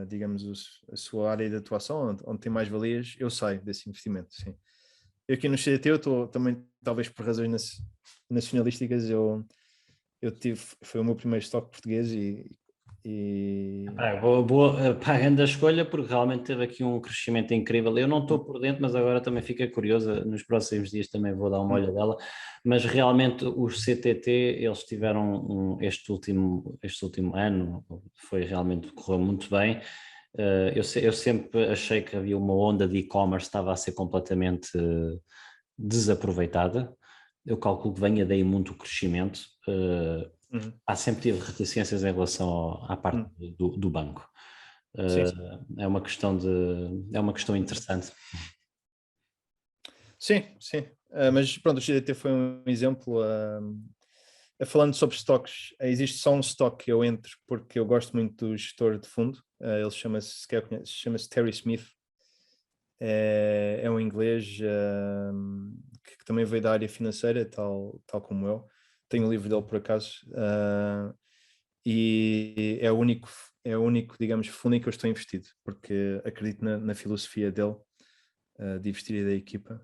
digamos, a sua área de atuação, onde tem mais valias, eu saio desse investimento, sim. Eu aqui no CDT, eu estou também, talvez por razões nacionalísticas, foi o meu primeiro estoque português Grande a escolha, porque realmente teve aqui um crescimento incrível. Eu não estou por dentro, mas agora também fica curiosa. Nos próximos dias também vou dar uma olhadela. Mas realmente os CTT, eles tiveram este último ano, correu muito bem. Eu sempre achei que havia uma onda de e-commerce que estava a ser completamente desaproveitada. Eu calculo que venha daí muito o crescimento. Sempre tive reticências em relação à parte do banco. É uma questão interessante. Sim. Mas pronto, o GDT foi um exemplo. Falando sobre stocks, existe só um stock que eu entro porque eu gosto muito do gestor de fundo. Ele chama-se Terry Smith. É um inglês que também veio da área financeira, tal como eu. Tenho o livro dele por acaso. e é o único, digamos, fundo em que eu estou investido, porque acredito na filosofia dele, de investir e da equipa.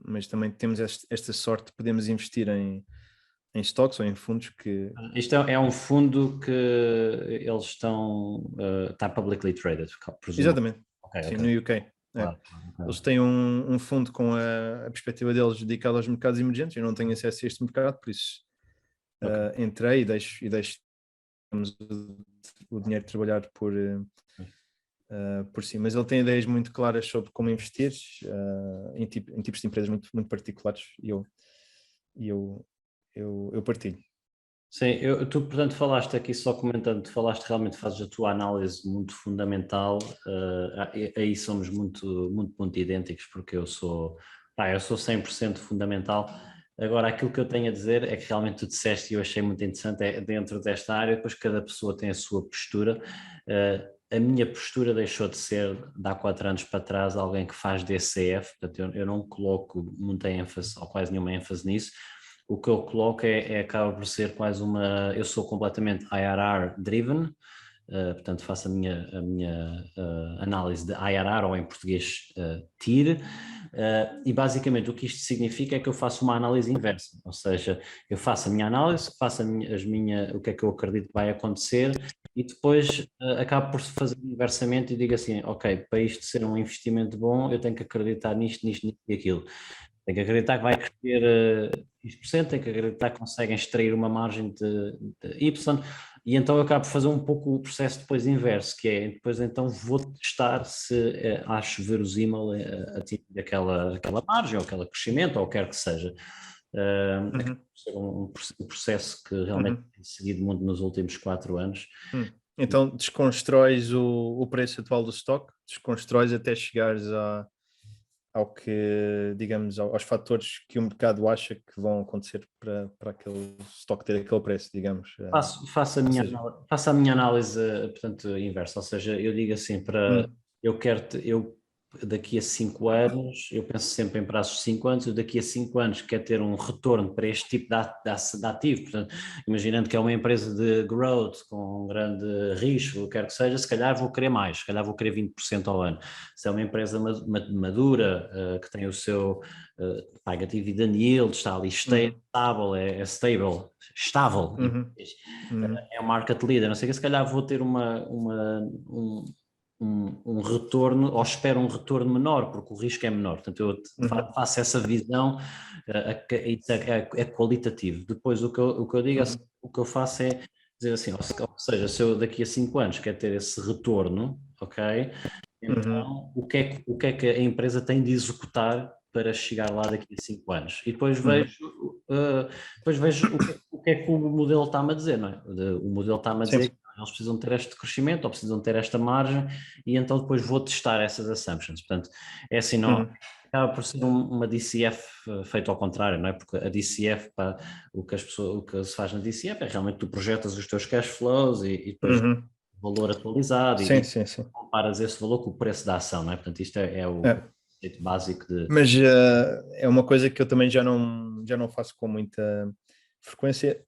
Mas também temos esta sorte, podemos investir em stocks ou em fundos que... Isto é um fundo que eles estão, está publicly traded, presumo. Exatamente, sim, no UK. Claro. Eles têm um fundo com a perspectiva deles dedicado aos mercados emergentes. Eu não tenho acesso a este mercado, por isso entrei e deixo o dinheiro trabalhar por si. Mas ele tem ideias muito claras sobre como investir em tipos de empresas muito, muito particulares, e eu partilho. Sim, tu portanto falaste aqui, só comentando, tu falaste realmente, fazes a tua análise muito fundamental, aí somos muito, muito, muito idênticos, porque eu sou 100% fundamental. Agora, aquilo que eu tenho a dizer é que realmente tu disseste, e eu achei muito interessante, é dentro desta área, depois cada pessoa tem a sua postura. A minha postura deixou de ser, de há 4 anos para trás, alguém que faz DCF, portanto eu não coloco muita ênfase, ou quase nenhuma ênfase nisso. O que eu coloco acaba por ser quase eu sou completamente IRR driven, portanto faço a minha análise de IRR, ou em português TIR, e basicamente o que isto significa é que eu faço uma análise inversa, ou seja, eu faço a minha análise, faço o que é que eu acredito que vai acontecer, e depois acabo por fazer inversamente e digo assim, ok, para isto ser um investimento bom, eu tenho que acreditar nisto e aquilo. Tem que acreditar que vai crescer X%, tem que acreditar que conseguem extrair uma margem de Y, e então eu acabo por fazer um pouco o processo depois inverso, que é, depois então vou testar se acho verosímil atingir aquela margem, ou aquele crescimento, ou o que quer que seja. Acaba por ser um processo que realmente tem seguido muito nos últimos 4 anos. Então desconstróis o preço atual do stock, desconstróis até chegares ao que, digamos, aos fatores que o mercado acha que vão acontecer para aquele stock ter aquele preço, digamos. Faço a minha análise, portanto, inversa, ou seja, eu digo assim, eu daqui a 5 anos, eu penso sempre em prazos de 5 anos, eu daqui a 5 anos quero ter um retorno para este tipo de ativo, portanto, imaginando que é uma empresa de growth com um grande risco, quer que seja, se calhar vou querer mais, se calhar vou querer 20% ao ano. Se é uma empresa madura, que tem o seu, paga dividend yield, está ali estável, estável, é um market leader, não sei o que, se calhar vou ter um retorno, ou espero um retorno menor, porque o risco é menor. Portanto, eu faço essa visão, é qualitativo. Depois, o que eu digo, o que eu faço é dizer assim, ou seja, se eu daqui a 5 anos quero ter esse retorno, ok? Então, o que é que a empresa tem de executar para chegar lá daqui a 5 anos? E depois vejo o que é que o modelo está-me a dizer, não é? O modelo está-me a dizer que eles precisam ter este crescimento, ou precisam ter esta margem, e então depois vou testar essas assumptions. Portanto, é assim, não acaba por ser uma DCF feita ao contrário, não é? Porque a DCF, o que se faz na DCF é realmente tu projetas os teus cash flows e depois valor atualizado, sim. comparas esse valor com o preço da ação, não é? Portanto, isto é o conceito básico de... Mas é uma coisa que eu também já não faço com muita frequência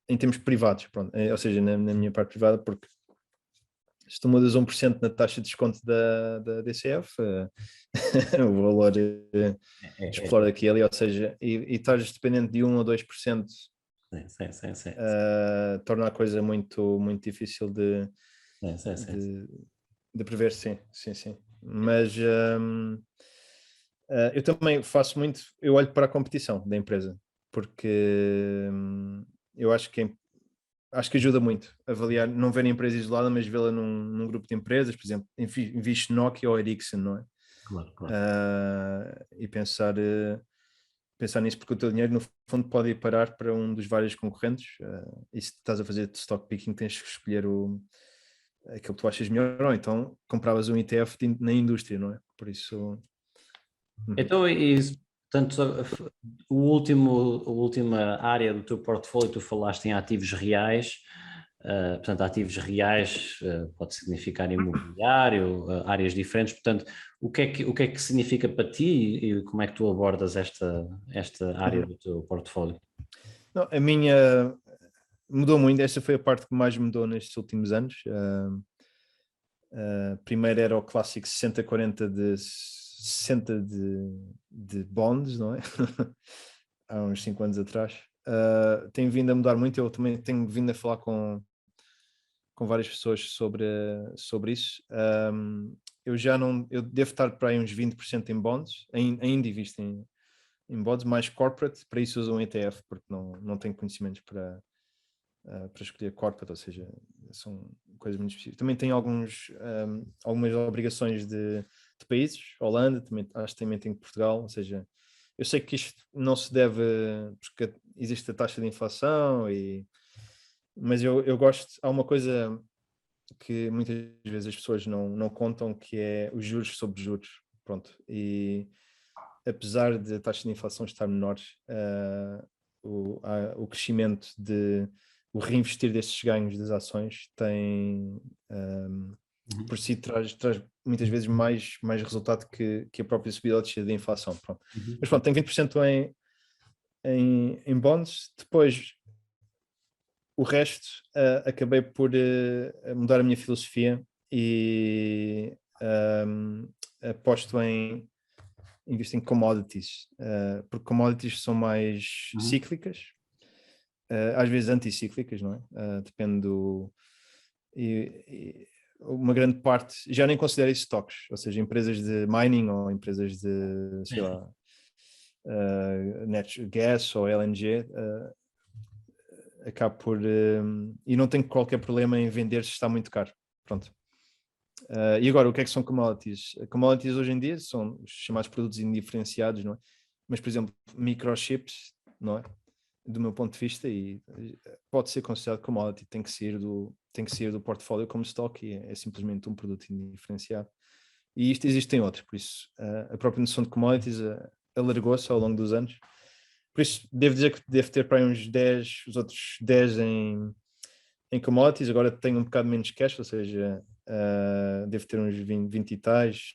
em termos privados, pronto. Ou seja, na minha parte privada, porque se tu mudas 1% na taxa de desconto da DCF, o valor explora aqui ali, ou seja, e estás dependente de 1 ou 2%, torna a coisa muito, muito difícil de prever, sim. Mas eu também faço muito, eu olho para a competição da empresa, porque eu acho que ajuda muito a avaliar, não ver a empresa isolada, mas vê-la num grupo de empresas, por exemplo, investe Nokia ou Ericsson, não é? Claro. E pensar nisso, porque o teu dinheiro no fundo pode ir parar para um dos vários concorrentes, e se estás a fazer stock picking tens que escolher aquilo que tu achas melhor, ou então compravas um ETF na indústria, não é? Por isso... Então, portanto, a última área do teu portfólio, tu falaste em ativos reais, portanto, ativos reais pode significar imobiliário, áreas diferentes, portanto, o que é que significa para ti e como é que tu abordas esta área do teu portfólio? Não, a minha mudou muito. Esta foi a parte que mais mudou nestes últimos anos. Primeiro era o clássico 60-40 de 60 de bonds, não é? Há uns 5 anos atrás. Tem vindo a mudar muito. Eu também tenho vindo a falar com várias pessoas sobre isso. Eu já não, eu devo estar para aí uns 20% em bonds, ainda invisto em bonds, mais corporate, para isso uso um ETF, porque não tenho conhecimentos para escolher corporate, ou seja, são coisas muito específicas. Também tenho algumas obrigações de países, Holanda, acho que também tenho Portugal, ou seja, eu sei que isto não se deve, porque existe a taxa de inflação, mas eu gosto, há uma coisa que muitas vezes as pessoas não contam, que é os juros sobre juros, pronto, e apesar de a taxa de inflação estar menor, o crescimento o reinvestir desses ganhos das ações tem, por si traz muitas vezes mais resultado que a própria subida ou descida da inflação, pronto. Mas pronto, tem 20% em bonds, depois o resto acabei por mudar a minha filosofia e aposto invisto em commodities, porque commodities são mais cíclicas, às vezes anticíclicas, não é? Depende uma grande parte, já nem considero isso stocks, ou seja, empresas de mining ou empresas de, sei lá, natural gas ou LNG, acabo por e não tenho qualquer problema em vender se está muito caro, pronto. E agora, o que é que são commodities? Commodities hoje em dia são os chamados produtos indiferenciados, não é? Mas, por exemplo, microchips, não é? Do meu ponto de vista, e pode ser considerado commodity, tem que sair do portfólio como stock, e é simplesmente um produto indiferenciado. E isto existem outros, por isso a própria noção de commodities alargou-se ao longo dos anos. Por isso, devo dizer que devo ter para aí uns 10, os outros 10 em commodities. Agora tenho um bocado menos cash, ou seja, devo ter uns 20 e tais.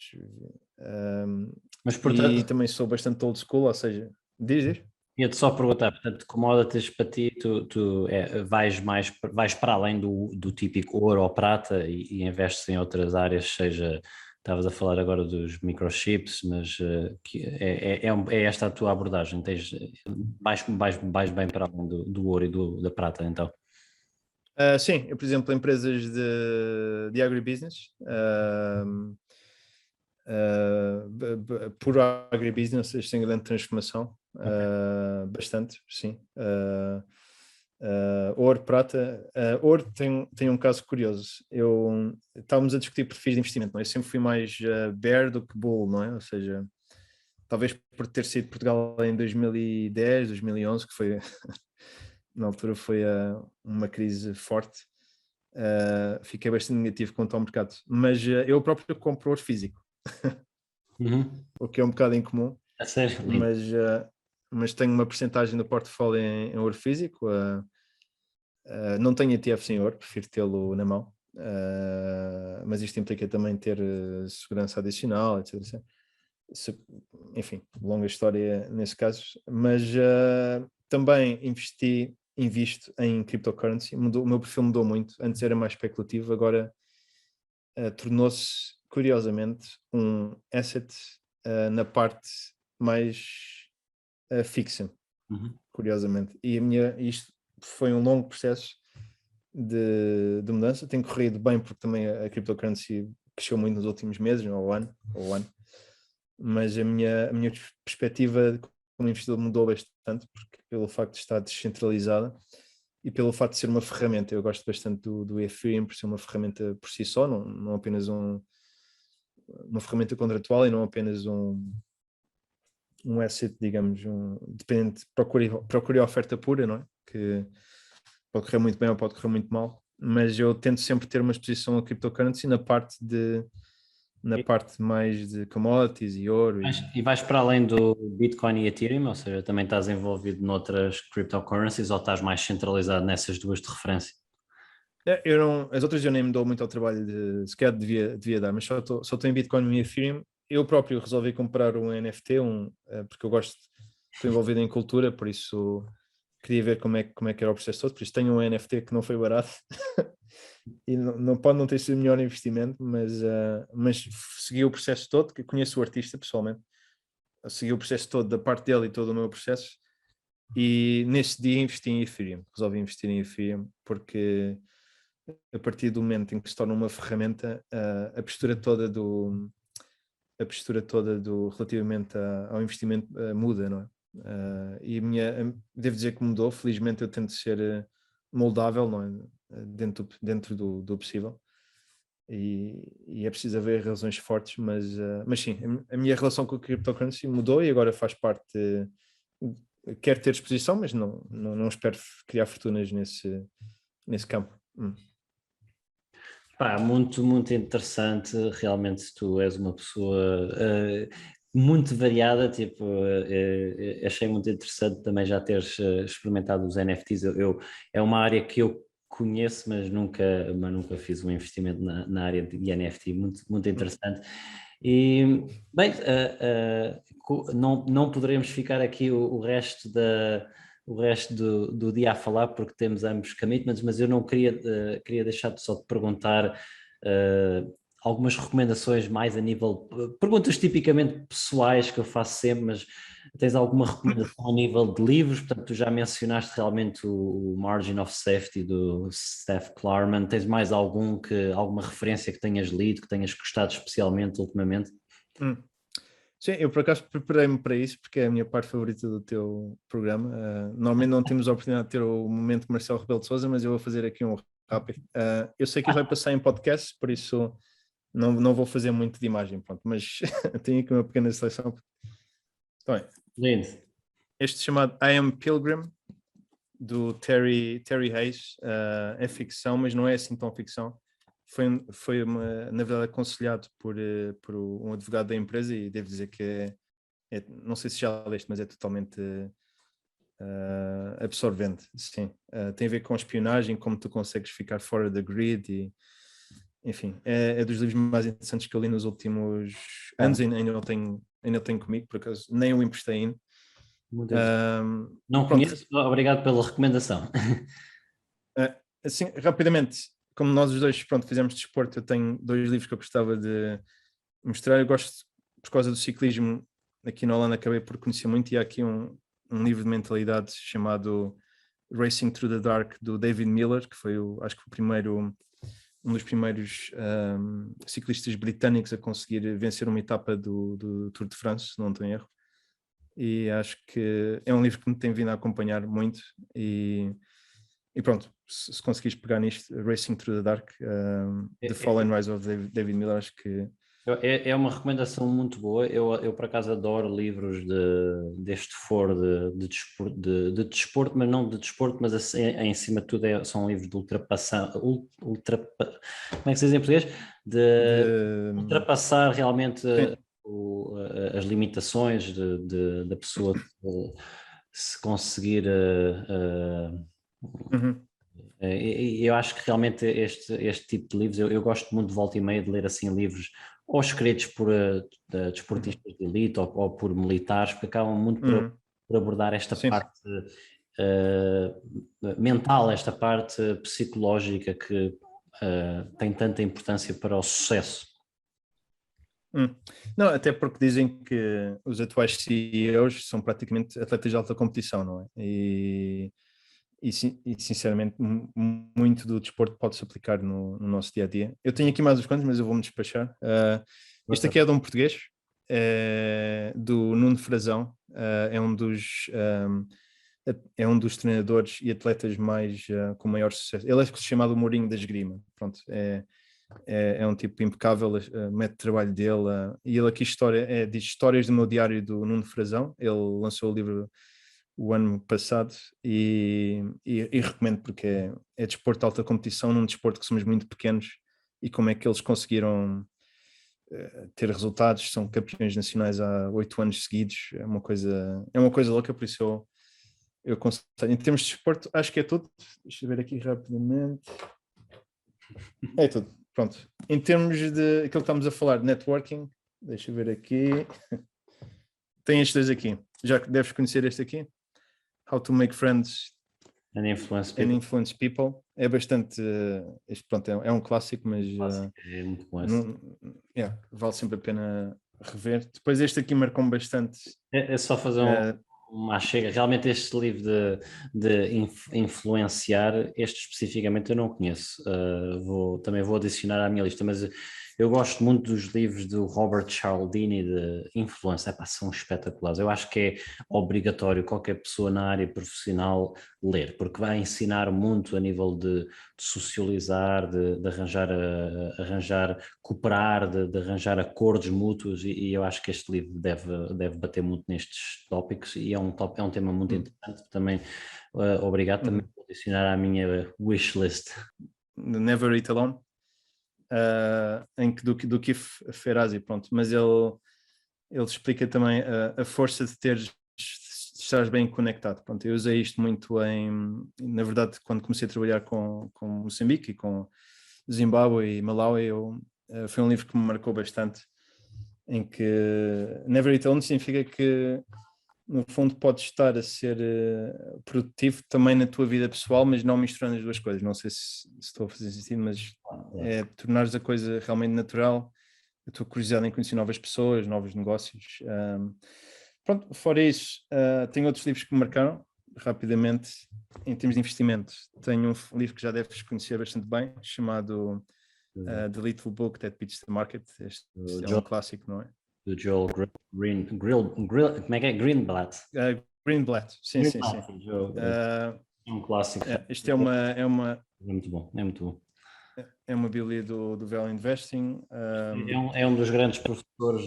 Mas, E portanto, também sou bastante old school, ou seja, diz. ia-te só perguntar, portanto, commodities para ti, tu vais para além do típico ouro ou prata e investes em outras áreas, seja, estavas a falar agora dos microchips, mas é esta a tua abordagem, vais bem para além do ouro e da prata, então. Sim, eu, por exemplo, empresas de agribusiness, puro agribusiness, eles têm grande transformação, bastante, sim. Ouro, prata. Ouro tem um caso curioso. Estávamos a discutir perfis de investimento, não é? Eu sempre fui mais bear do que bull, não é? Ou seja, talvez por ter saído de Portugal em 2010, 2011, que foi na altura foi uma crise forte, fiquei bastante negativo quanto ao mercado. Mas eu próprio compro ouro físico, o que é um bocado incomum. A sério, lindo. Mas tenho uma percentagem do portfólio em ouro físico. Não tenho ETFs em ouro, prefiro tê-lo na mão. Mas isto implica também ter segurança adicional, etc. Enfim, longa história nesse caso. Mas também invisto em cryptocurrency. O meu perfil mudou muito. Antes era mais especulativo, agora tornou-se, curiosamente, um asset na parte mais fixa, curiosamente. E isto foi um longo processo de mudança. Tem corrido bem porque também a cryptocurrency cresceu muito nos últimos meses, ou ano. Mas a minha perspectiva como investidor mudou bastante, porque pelo facto de estar descentralizada e pelo facto de ser uma ferramenta. Eu gosto bastante do Ethereum por ser uma ferramenta por si só, não apenas uma ferramenta contratual e não apenas um asset, digamos, dependente, procure a oferta pura, não é? Que pode correr muito bem ou pode correr muito mal, mas eu tento sempre ter uma exposição a cryptocurrency na parte mais de commodities e ouro. E vais para além do Bitcoin e Ethereum, ou seja, também estás envolvido noutras cryptocurrencies ou estás mais centralizado nessas duas de referência? As outras eu nem me dou muito ao trabalho se calhar devia dar, mas só estou em Bitcoin e Ethereum. Eu próprio resolvi comprar um NFT, porque eu estou envolvido em cultura, por isso queria ver como é que era o processo todo, por isso tenho um NFT que não foi barato e não pode não ter sido o melhor investimento, mas segui o processo todo, que conheço o artista pessoalmente, segui o processo todo da parte dele e todo o meu processo, e nesse dia investi em Ethereum, resolvi investir em Ethereum porque a partir do momento em que se torna uma ferramenta, a postura toda do relativamente ao investimento muda, não é? E devo dizer que mudou, felizmente eu tento ser moldável, não é? Dentro do possível, e é preciso haver razões fortes, mas sim, a minha relação com a cryptocurrency mudou e agora faz parte, quero ter exposição, mas não espero criar fortunas nesse campo. Pá, muito, muito interessante. Realmente tu és uma pessoa muito variada. Tipo, achei muito interessante também já teres experimentado os NFTs. É uma área que eu conheço, mas nunca fiz um investimento na área de NFT. Muito, muito interessante. E, bem, não poderemos ficar aqui o resto do dia a falar, porque temos ambos commitments, mas eu não queria deixar só de perguntar algumas recomendações mais a nível, perguntas tipicamente pessoais que eu faço sempre, mas tens alguma recomendação a nível de livros? Portanto, tu já mencionaste realmente o Margin of Safety do Steph Klarman. Tens mais alguma referência que tenhas lido, que tenhas gostado especialmente ultimamente? Hum. Sim, eu por acaso preparei-me para isso, porque é a minha parte favorita do teu programa. Normalmente não temos a oportunidade de ter o momento de Marcelo Rebelo de Sousa, mas eu vou fazer aqui um rápido. Eu sei que isto vai passar em podcast, por isso não vou fazer muito de imagem, pronto, mas tenho aqui uma pequena seleção. Então, Lindo. este chamado I Am Pilgrim, do Terry Hayes, é ficção, mas não é assim tão ficção. Foi na verdade aconselhado por um advogado da empresa, e devo dizer que não sei se já leste, mas é totalmente absorvente, sim. Tem a ver com espionagem, como tu consegues ficar fora da grid, e enfim, é dos livros mais interessantes que eu li nos últimos anos, e ainda tenho comigo, por acaso nem o emprestei ainda. Não Pronto, conheço, obrigado pela recomendação. assim, rapidamente, como nós os dois, pronto, fizemos desporto, eu tenho 2 livros que eu gostava de mostrar. Eu gosto, por causa do ciclismo, aqui na Holanda acabei por conhecer muito, e há aqui um livro de mentalidade chamado Racing Through the Dark, do David Miller, que foi acho que um dos primeiros ciclistas britânicos a conseguir vencer uma etapa do Tour de France, se não estou em erro. E acho que é um livro que me tem vindo a acompanhar muito, e pronto, se conseguires pegar nisto, Racing Through the Dark, The Fall and Rise of David Miller, acho que é uma recomendação muito boa. Eu por acaso adoro livros deste foro de desporto, mas não de desporto, mas assim, em cima de tudo são livros de ultrapassar, como é que se diz em português? De de ultrapassar realmente sim. as limitações da pessoa se conseguir. Uhum. Eu acho que realmente este tipo de livros, eu gosto muito de volta e meia de ler assim livros ou escritos por desportistas de elite ou por militares, porque acabam muito Uhum. por abordar esta Sim. parte mental, esta parte psicológica que tem tanta importância para o sucesso. Não, até porque dizem que os atuais CEOs são praticamente atletas de alta competição, não é? E sinceramente, muito do desporto pode-se aplicar no nosso dia a dia. Eu tenho aqui mais uns quantos, mas eu vou-me despachar. Este aqui é de um português, do Nuno Frazão. É um dos treinadores e atletas com maior sucesso. Ele é chamado o Mourinho da Esgrima. Pronto, é um tipo impecável, mete trabalho dele. E ele aqui diz Histórias do meu diário, do Nuno Frazão. Ele lançou o livro o ano passado, e recomendo, porque é desporto de alta competição, num desporto que somos muito pequenos, e como é que eles conseguiram ter resultados. São campeões nacionais há 8 anos seguidos. É uma coisa louca, por isso eu aconselho. Em termos de desporto, acho que é tudo. Deixa eu ver aqui rapidamente. É tudo, pronto. Em termos de aquilo que estamos a falar, de networking, deixa eu ver aqui. Tem estes dois aqui. Já deves conhecer este aqui? How to Make Friends And Influence and People. Influence People. É bastante, pronto, é um clássico, mas É muito bom. vale sempre a pena rever. Depois este aqui marcou-me bastante. É só fazer uma chega. Realmente este livro de influenciar, este especificamente eu não conheço. Também vou adicionar à minha lista, mas eu gosto muito dos livros do Robert Cialdini de influência. São espetaculares. Eu acho que é obrigatório qualquer pessoa na área profissional ler, porque vai ensinar muito a nível de socializar, de arranjar, cooperar, de arranjar acordos mútuos, e eu acho que este livro deve bater muito nestes tópicos, e é um tema muito interessante também. Obrigado, também por adicionar à minha wishlist. Never Eat Alone, do Keith Ferrazzi, pronto, mas ele explica também a força de estares bem conectado. Pronto, eu usei isto muito na verdade, quando comecei a trabalhar com Moçambique e com Zimbábue e Malawi, foi um livro que me marcou bastante, em que Never Eat Alone significa que no fundo podes estar a ser produtivo também na tua vida pessoal, mas não misturando as duas coisas. Não sei se estou a fazer sentido, mas é tornares a coisa realmente natural, a tua curiosidade em conhecer novas pessoas, novos negócios. Pronto, fora isso, tenho outros livros que me marcaram rapidamente em termos de investimento. Tenho um livro que já deves conhecer bastante bem, chamado The Little Book That Beats the Market. Este é um clássico, não é? Do Joel como é que é? Greenblatt. Greenblatt, sim. É um clássico. Isto é uma muito bom, é muito bom. É uma bíblia do Value Investing. É um dos grandes professores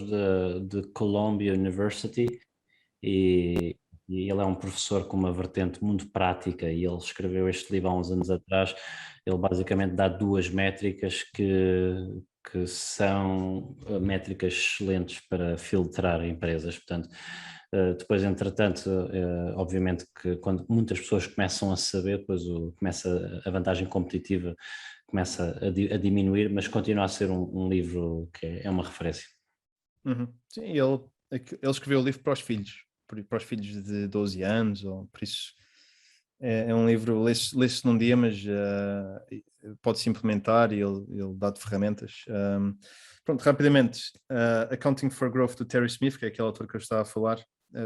de Columbia University, e ele é um professor com uma vertente muito prática, e ele escreveu este livro há uns anos atrás. Ele basicamente dá duas métricas que são métricas excelentes para filtrar empresas. Portanto, depois, entretanto, obviamente que quando muitas pessoas começam a saber, depois começa a vantagem competitiva começa a diminuir, mas continua a ser um livro que é uma referência. Sim, ele escreveu o livro para os filhos de 12 anos, ou por isso é um livro, lê-se num dia, mas pode-se implementar, e ele dá-te ferramentas. Pronto, rapidamente, Accounting for Growth, do Terry Smith, que é aquele autor que eu estava a falar.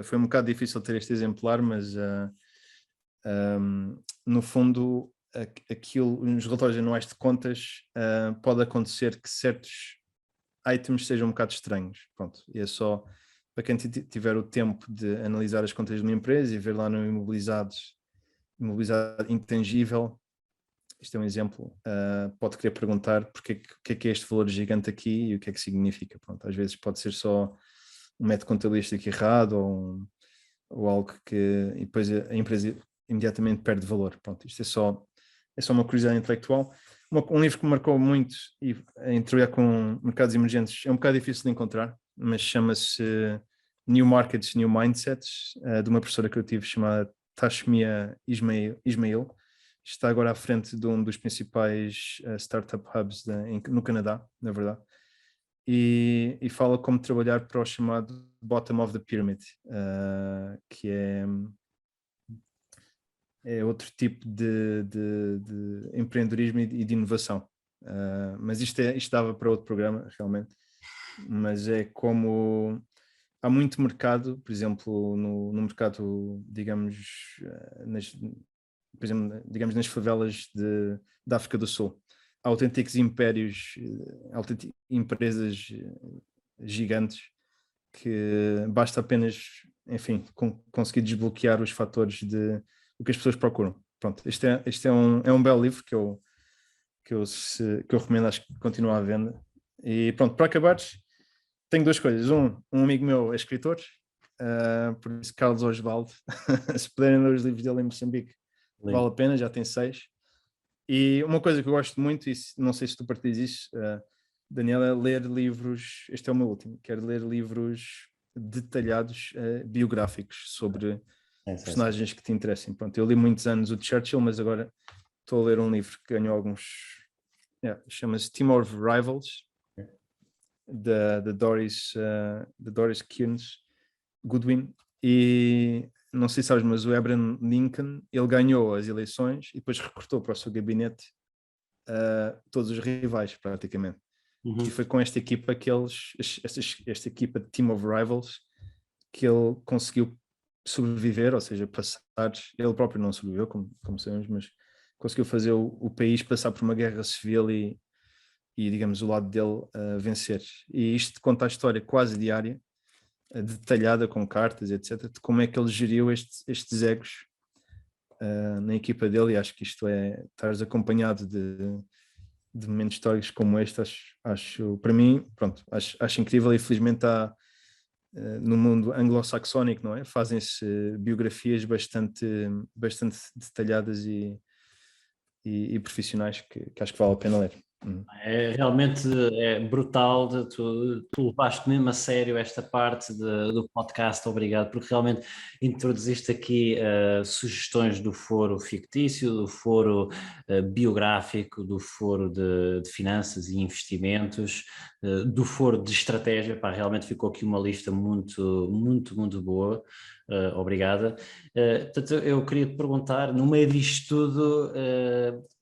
Foi um bocado difícil ter este exemplar, mas no fundo aquilo, nos relatórios anuais de contas, pode acontecer que certos items sejam um bocado estranhos. Pronto, e é só para quem tiver o tempo de analisar as contas de uma empresa e ver lá no imobilizado intangível. Isto é um exemplo. Pode querer perguntar o que é este valor gigante aqui e o que é que significa. Pronto, às vezes pode ser só um método contabilístico errado, ou algo que e depois a empresa imediatamente perde valor. Pronto, isto é só uma curiosidade intelectual. Um livro que me marcou muito em trabalhar com mercados emergentes, é um bocado difícil de encontrar, mas chama-se New Markets, New Mindsets, de uma professora que eu tive chamada Tashmia Ismail. Está agora à frente de um dos principais startup hubs no Canadá, na verdade. E fala como trabalhar para o chamado bottom of the pyramid, que é outro tipo de empreendedorismo e de inovação. Mas isto dava para outro programa, realmente. Mas é como há muito mercado, por exemplo, no mercado, digamos, por exemplo, digamos nas favelas da África do Sul. Há autênticos impérios, empresas gigantes, que basta apenas, enfim, conseguir desbloquear os fatores de o que as pessoas procuram. Pronto, este é um belo livro que eu recomendo, acho que continua à venda. E pronto, para acabares, tenho duas coisas. Um amigo meu é escritor, por isso Carlos Osvaldo, se puderem ler os livros dele em Moçambique, vale a pena, já tem 6. E uma coisa que eu gosto muito, e não sei se tu partilhas isso, Daniel, é ler livros, este é o meu último, quero ler livros detalhados, biográficos sobre personagens que te interessem. Pronto, eu li muitos anos o Churchill, mas agora estou a ler um livro que ganhou alguns, chama-se Team of Rivals, da Doris Kearns Goodwin, e não sei se sabes, mas o Abraham Lincoln, ele ganhou as eleições e depois recrutou para o seu gabinete todos os rivais, praticamente. E foi com esta equipa que esta equipa de Team of Rivals, que ele conseguiu sobreviver, ou seja, passar, ele próprio não sobreviveu, como sabemos, mas conseguiu fazer o país passar por uma guerra civil e digamos, o lado dele vencer. E isto conta a história quase diária, detalhada com cartas, etc., de como é que ele geriu estes egos na equipa dele, e acho que isto estares acompanhado de momentos históricos como este, acho para mim, pronto, acho incrível, e felizmente há no mundo anglo-saxónico, não é? Fazem-se biografias bastante detalhadas e profissionais que acho que vale a pena ler. É realmente é brutal, tu levaste mesmo a sério esta parte do podcast, obrigado, porque realmente introduziste aqui sugestões do foro fictício, do foro biográfico, do foro de finanças e investimentos, do foro de estratégia, pá, realmente ficou aqui uma lista muito, muito, muito boa. Obrigada. Portanto, eu queria te perguntar, no meio disto tudo,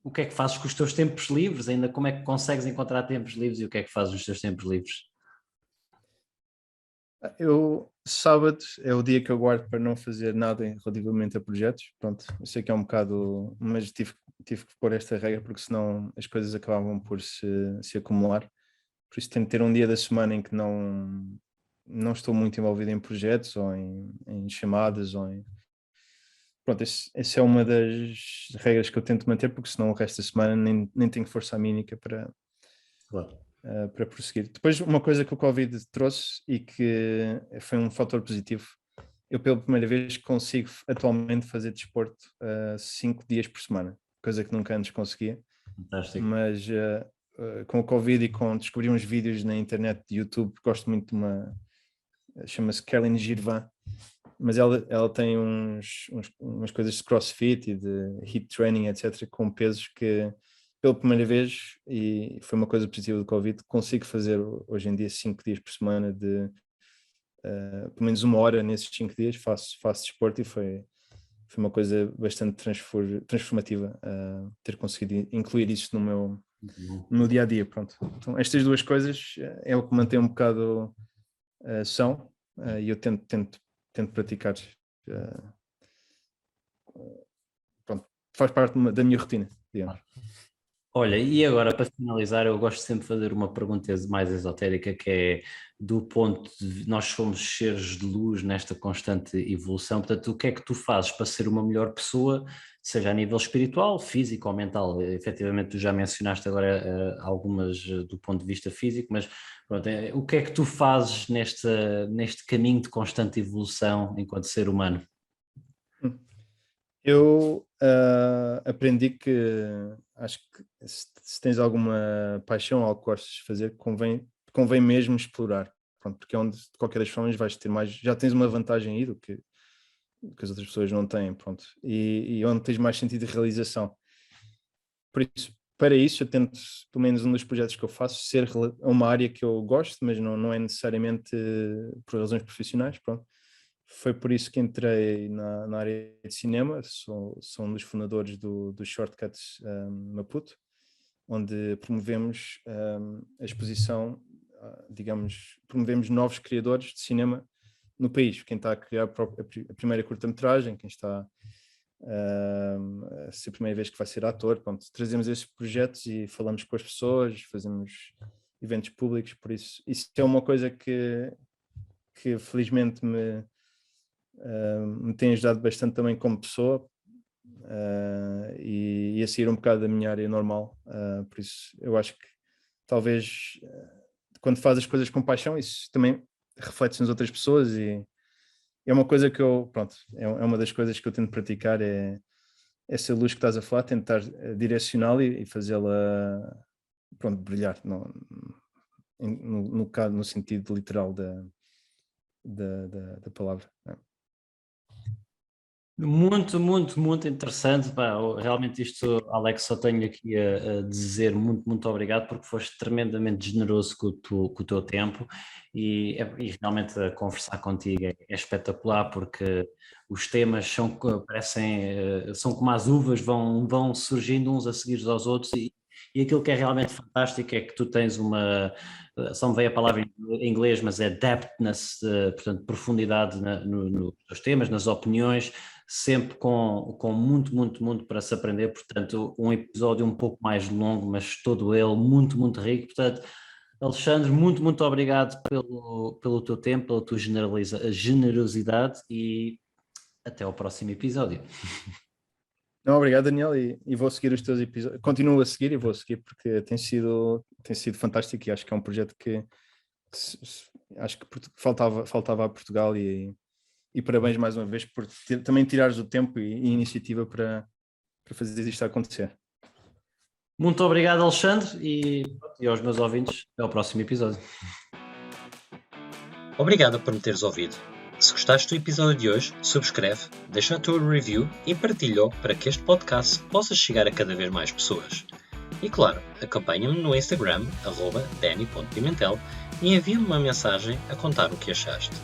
o que é que fazes com os teus tempos livres? Ainda como é que consegues encontrar tempos livres e o que é que fazes nos teus tempos livres? Sábado é o dia que eu guardo para não fazer nada relativamente a projetos. Pronto, eu sei que é um bocado, mas tive que pôr esta regra porque senão as coisas acabavam por se acumular. Por isso tento ter um dia da semana em que não estou muito envolvido em projetos ou em chamadas ou em... Pronto, essa é uma das regras que eu tento manter, porque senão o resto da semana nem tenho força mínica Claro. para prosseguir. Depois, uma coisa que o Covid trouxe e que foi um fator positivo, eu pela primeira vez consigo atualmente fazer desporto 5 dias por semana, coisa que nunca antes conseguia, Fantástico. mas com o Covid e com descobrir uns vídeos na internet de YouTube, gosto muito de chama-se Caroline Girvan, mas ela tem umas coisas de CrossFit e de HIIT training, etc., com pesos que, pela primeira vez, e foi uma coisa positiva do Covid, consigo fazer hoje em dia 5 dias por semana pelo menos 1 hora nesses 5 dias, faço desporto, e foi uma coisa bastante transformativa ter conseguido incluir isso no meu dia a dia. Pronto. Então, estas duas coisas é o que mantém um bocado são, e eu tento praticar. Uh, Pronto, faz parte da minha rotina, digamos. Olha, e agora para finalizar, eu gosto sempre de fazer uma pergunta mais esotérica, que é do ponto de nós somos seres de luz nesta constante evolução, portanto, o que é que tu fazes para ser uma melhor pessoa, seja a nível espiritual, físico ou mental? Efetivamente, tu já mencionaste agora algumas do ponto de vista físico, mas pronto, o que é que tu fazes neste caminho de constante evolução enquanto ser humano? Eu aprendi que acho que se tens alguma paixão ou algo que gostas de fazer, convém mesmo explorar. Pronto, porque é onde, de qualquer das formas, vais ter mais, já tens uma vantagem aí do que as outras pessoas não têm, pronto. E onde tens mais sentido de realização. Por isso, para isso, eu tento, pelo menos um dos projetos que eu faço, ser uma área que eu gosto, mas não é necessariamente por razões profissionais, pronto. Foi por isso que entrei na área de cinema, sou um dos fundadores do Shortcuts Maputo, onde promovemos a exposição, digamos, promovemos novos criadores de cinema no país, quem está a criar a primeira curta-metragem, quem está a ser a primeira vez que vai ser ator, pronto, trazemos esses projetos e falamos com as pessoas, fazemos eventos públicos, por isso é uma coisa que felizmente me tem ajudado bastante também como pessoa, e a sair um bocado da minha área normal, por isso eu acho que talvez quando faz as coisas com paixão, isso também reflete-se nas outras pessoas, e é uma coisa que pronto, é uma das coisas que eu tento praticar, é essa luz que estás a falar, tentar direcioná-la e fazê-la, pronto, brilhar, no sentido literal da palavra. Muito, muito, muito interessante. Pá, realmente isto, Alex, só tenho aqui a dizer muito, muito obrigado porque foste tremendamente generoso com o teu tempo e realmente a conversar contigo é espetacular porque os temas são como as uvas, vão surgindo uns a seguir aos outros e aquilo que é realmente fantástico é que tu tens só me veio a palavra em inglês, mas é depthness, portanto, profundidade nos teus temas, nas opiniões, sempre com muito, muito, muito para se aprender, portanto, um episódio um pouco mais longo, mas todo ele muito, muito rico, portanto, Alexandre, muito, muito obrigado pelo teu tempo, pela tua generosidade e até ao próximo episódio. Não, obrigado, Daniel, e vou seguir os teus episódios. Continuo a seguir e vou seguir porque tem sido fantástico e acho que é um projeto que acho que faltava a Portugal e parabéns mais uma vez por também tirares o tempo e iniciativa para fazer isto acontecer. Muito obrigado, Alexandre, e aos meus ouvintes, até ao próximo episódio. Obrigado por me teres ouvido. Se gostaste do episódio de hoje, subscreve, deixa a tua review e partilha-o para que este podcast possa chegar a cada vez mais pessoas. E claro, acompanha-me no Instagram, @dani.pimentel, e envia-me uma mensagem a contar o que achaste.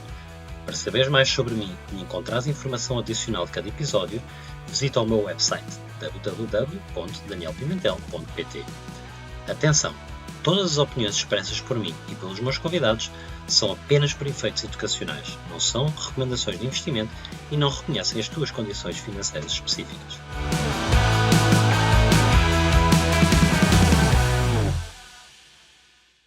Para saberes mais sobre mim e encontrares informação adicional de cada episódio, visita o meu website www.danielpimentel.pt. Atenção! Todas as opiniões expressas por mim e pelos meus convidados são apenas por efeitos educacionais, não são recomendações de investimento e não reconhecem as tuas condições financeiras específicas.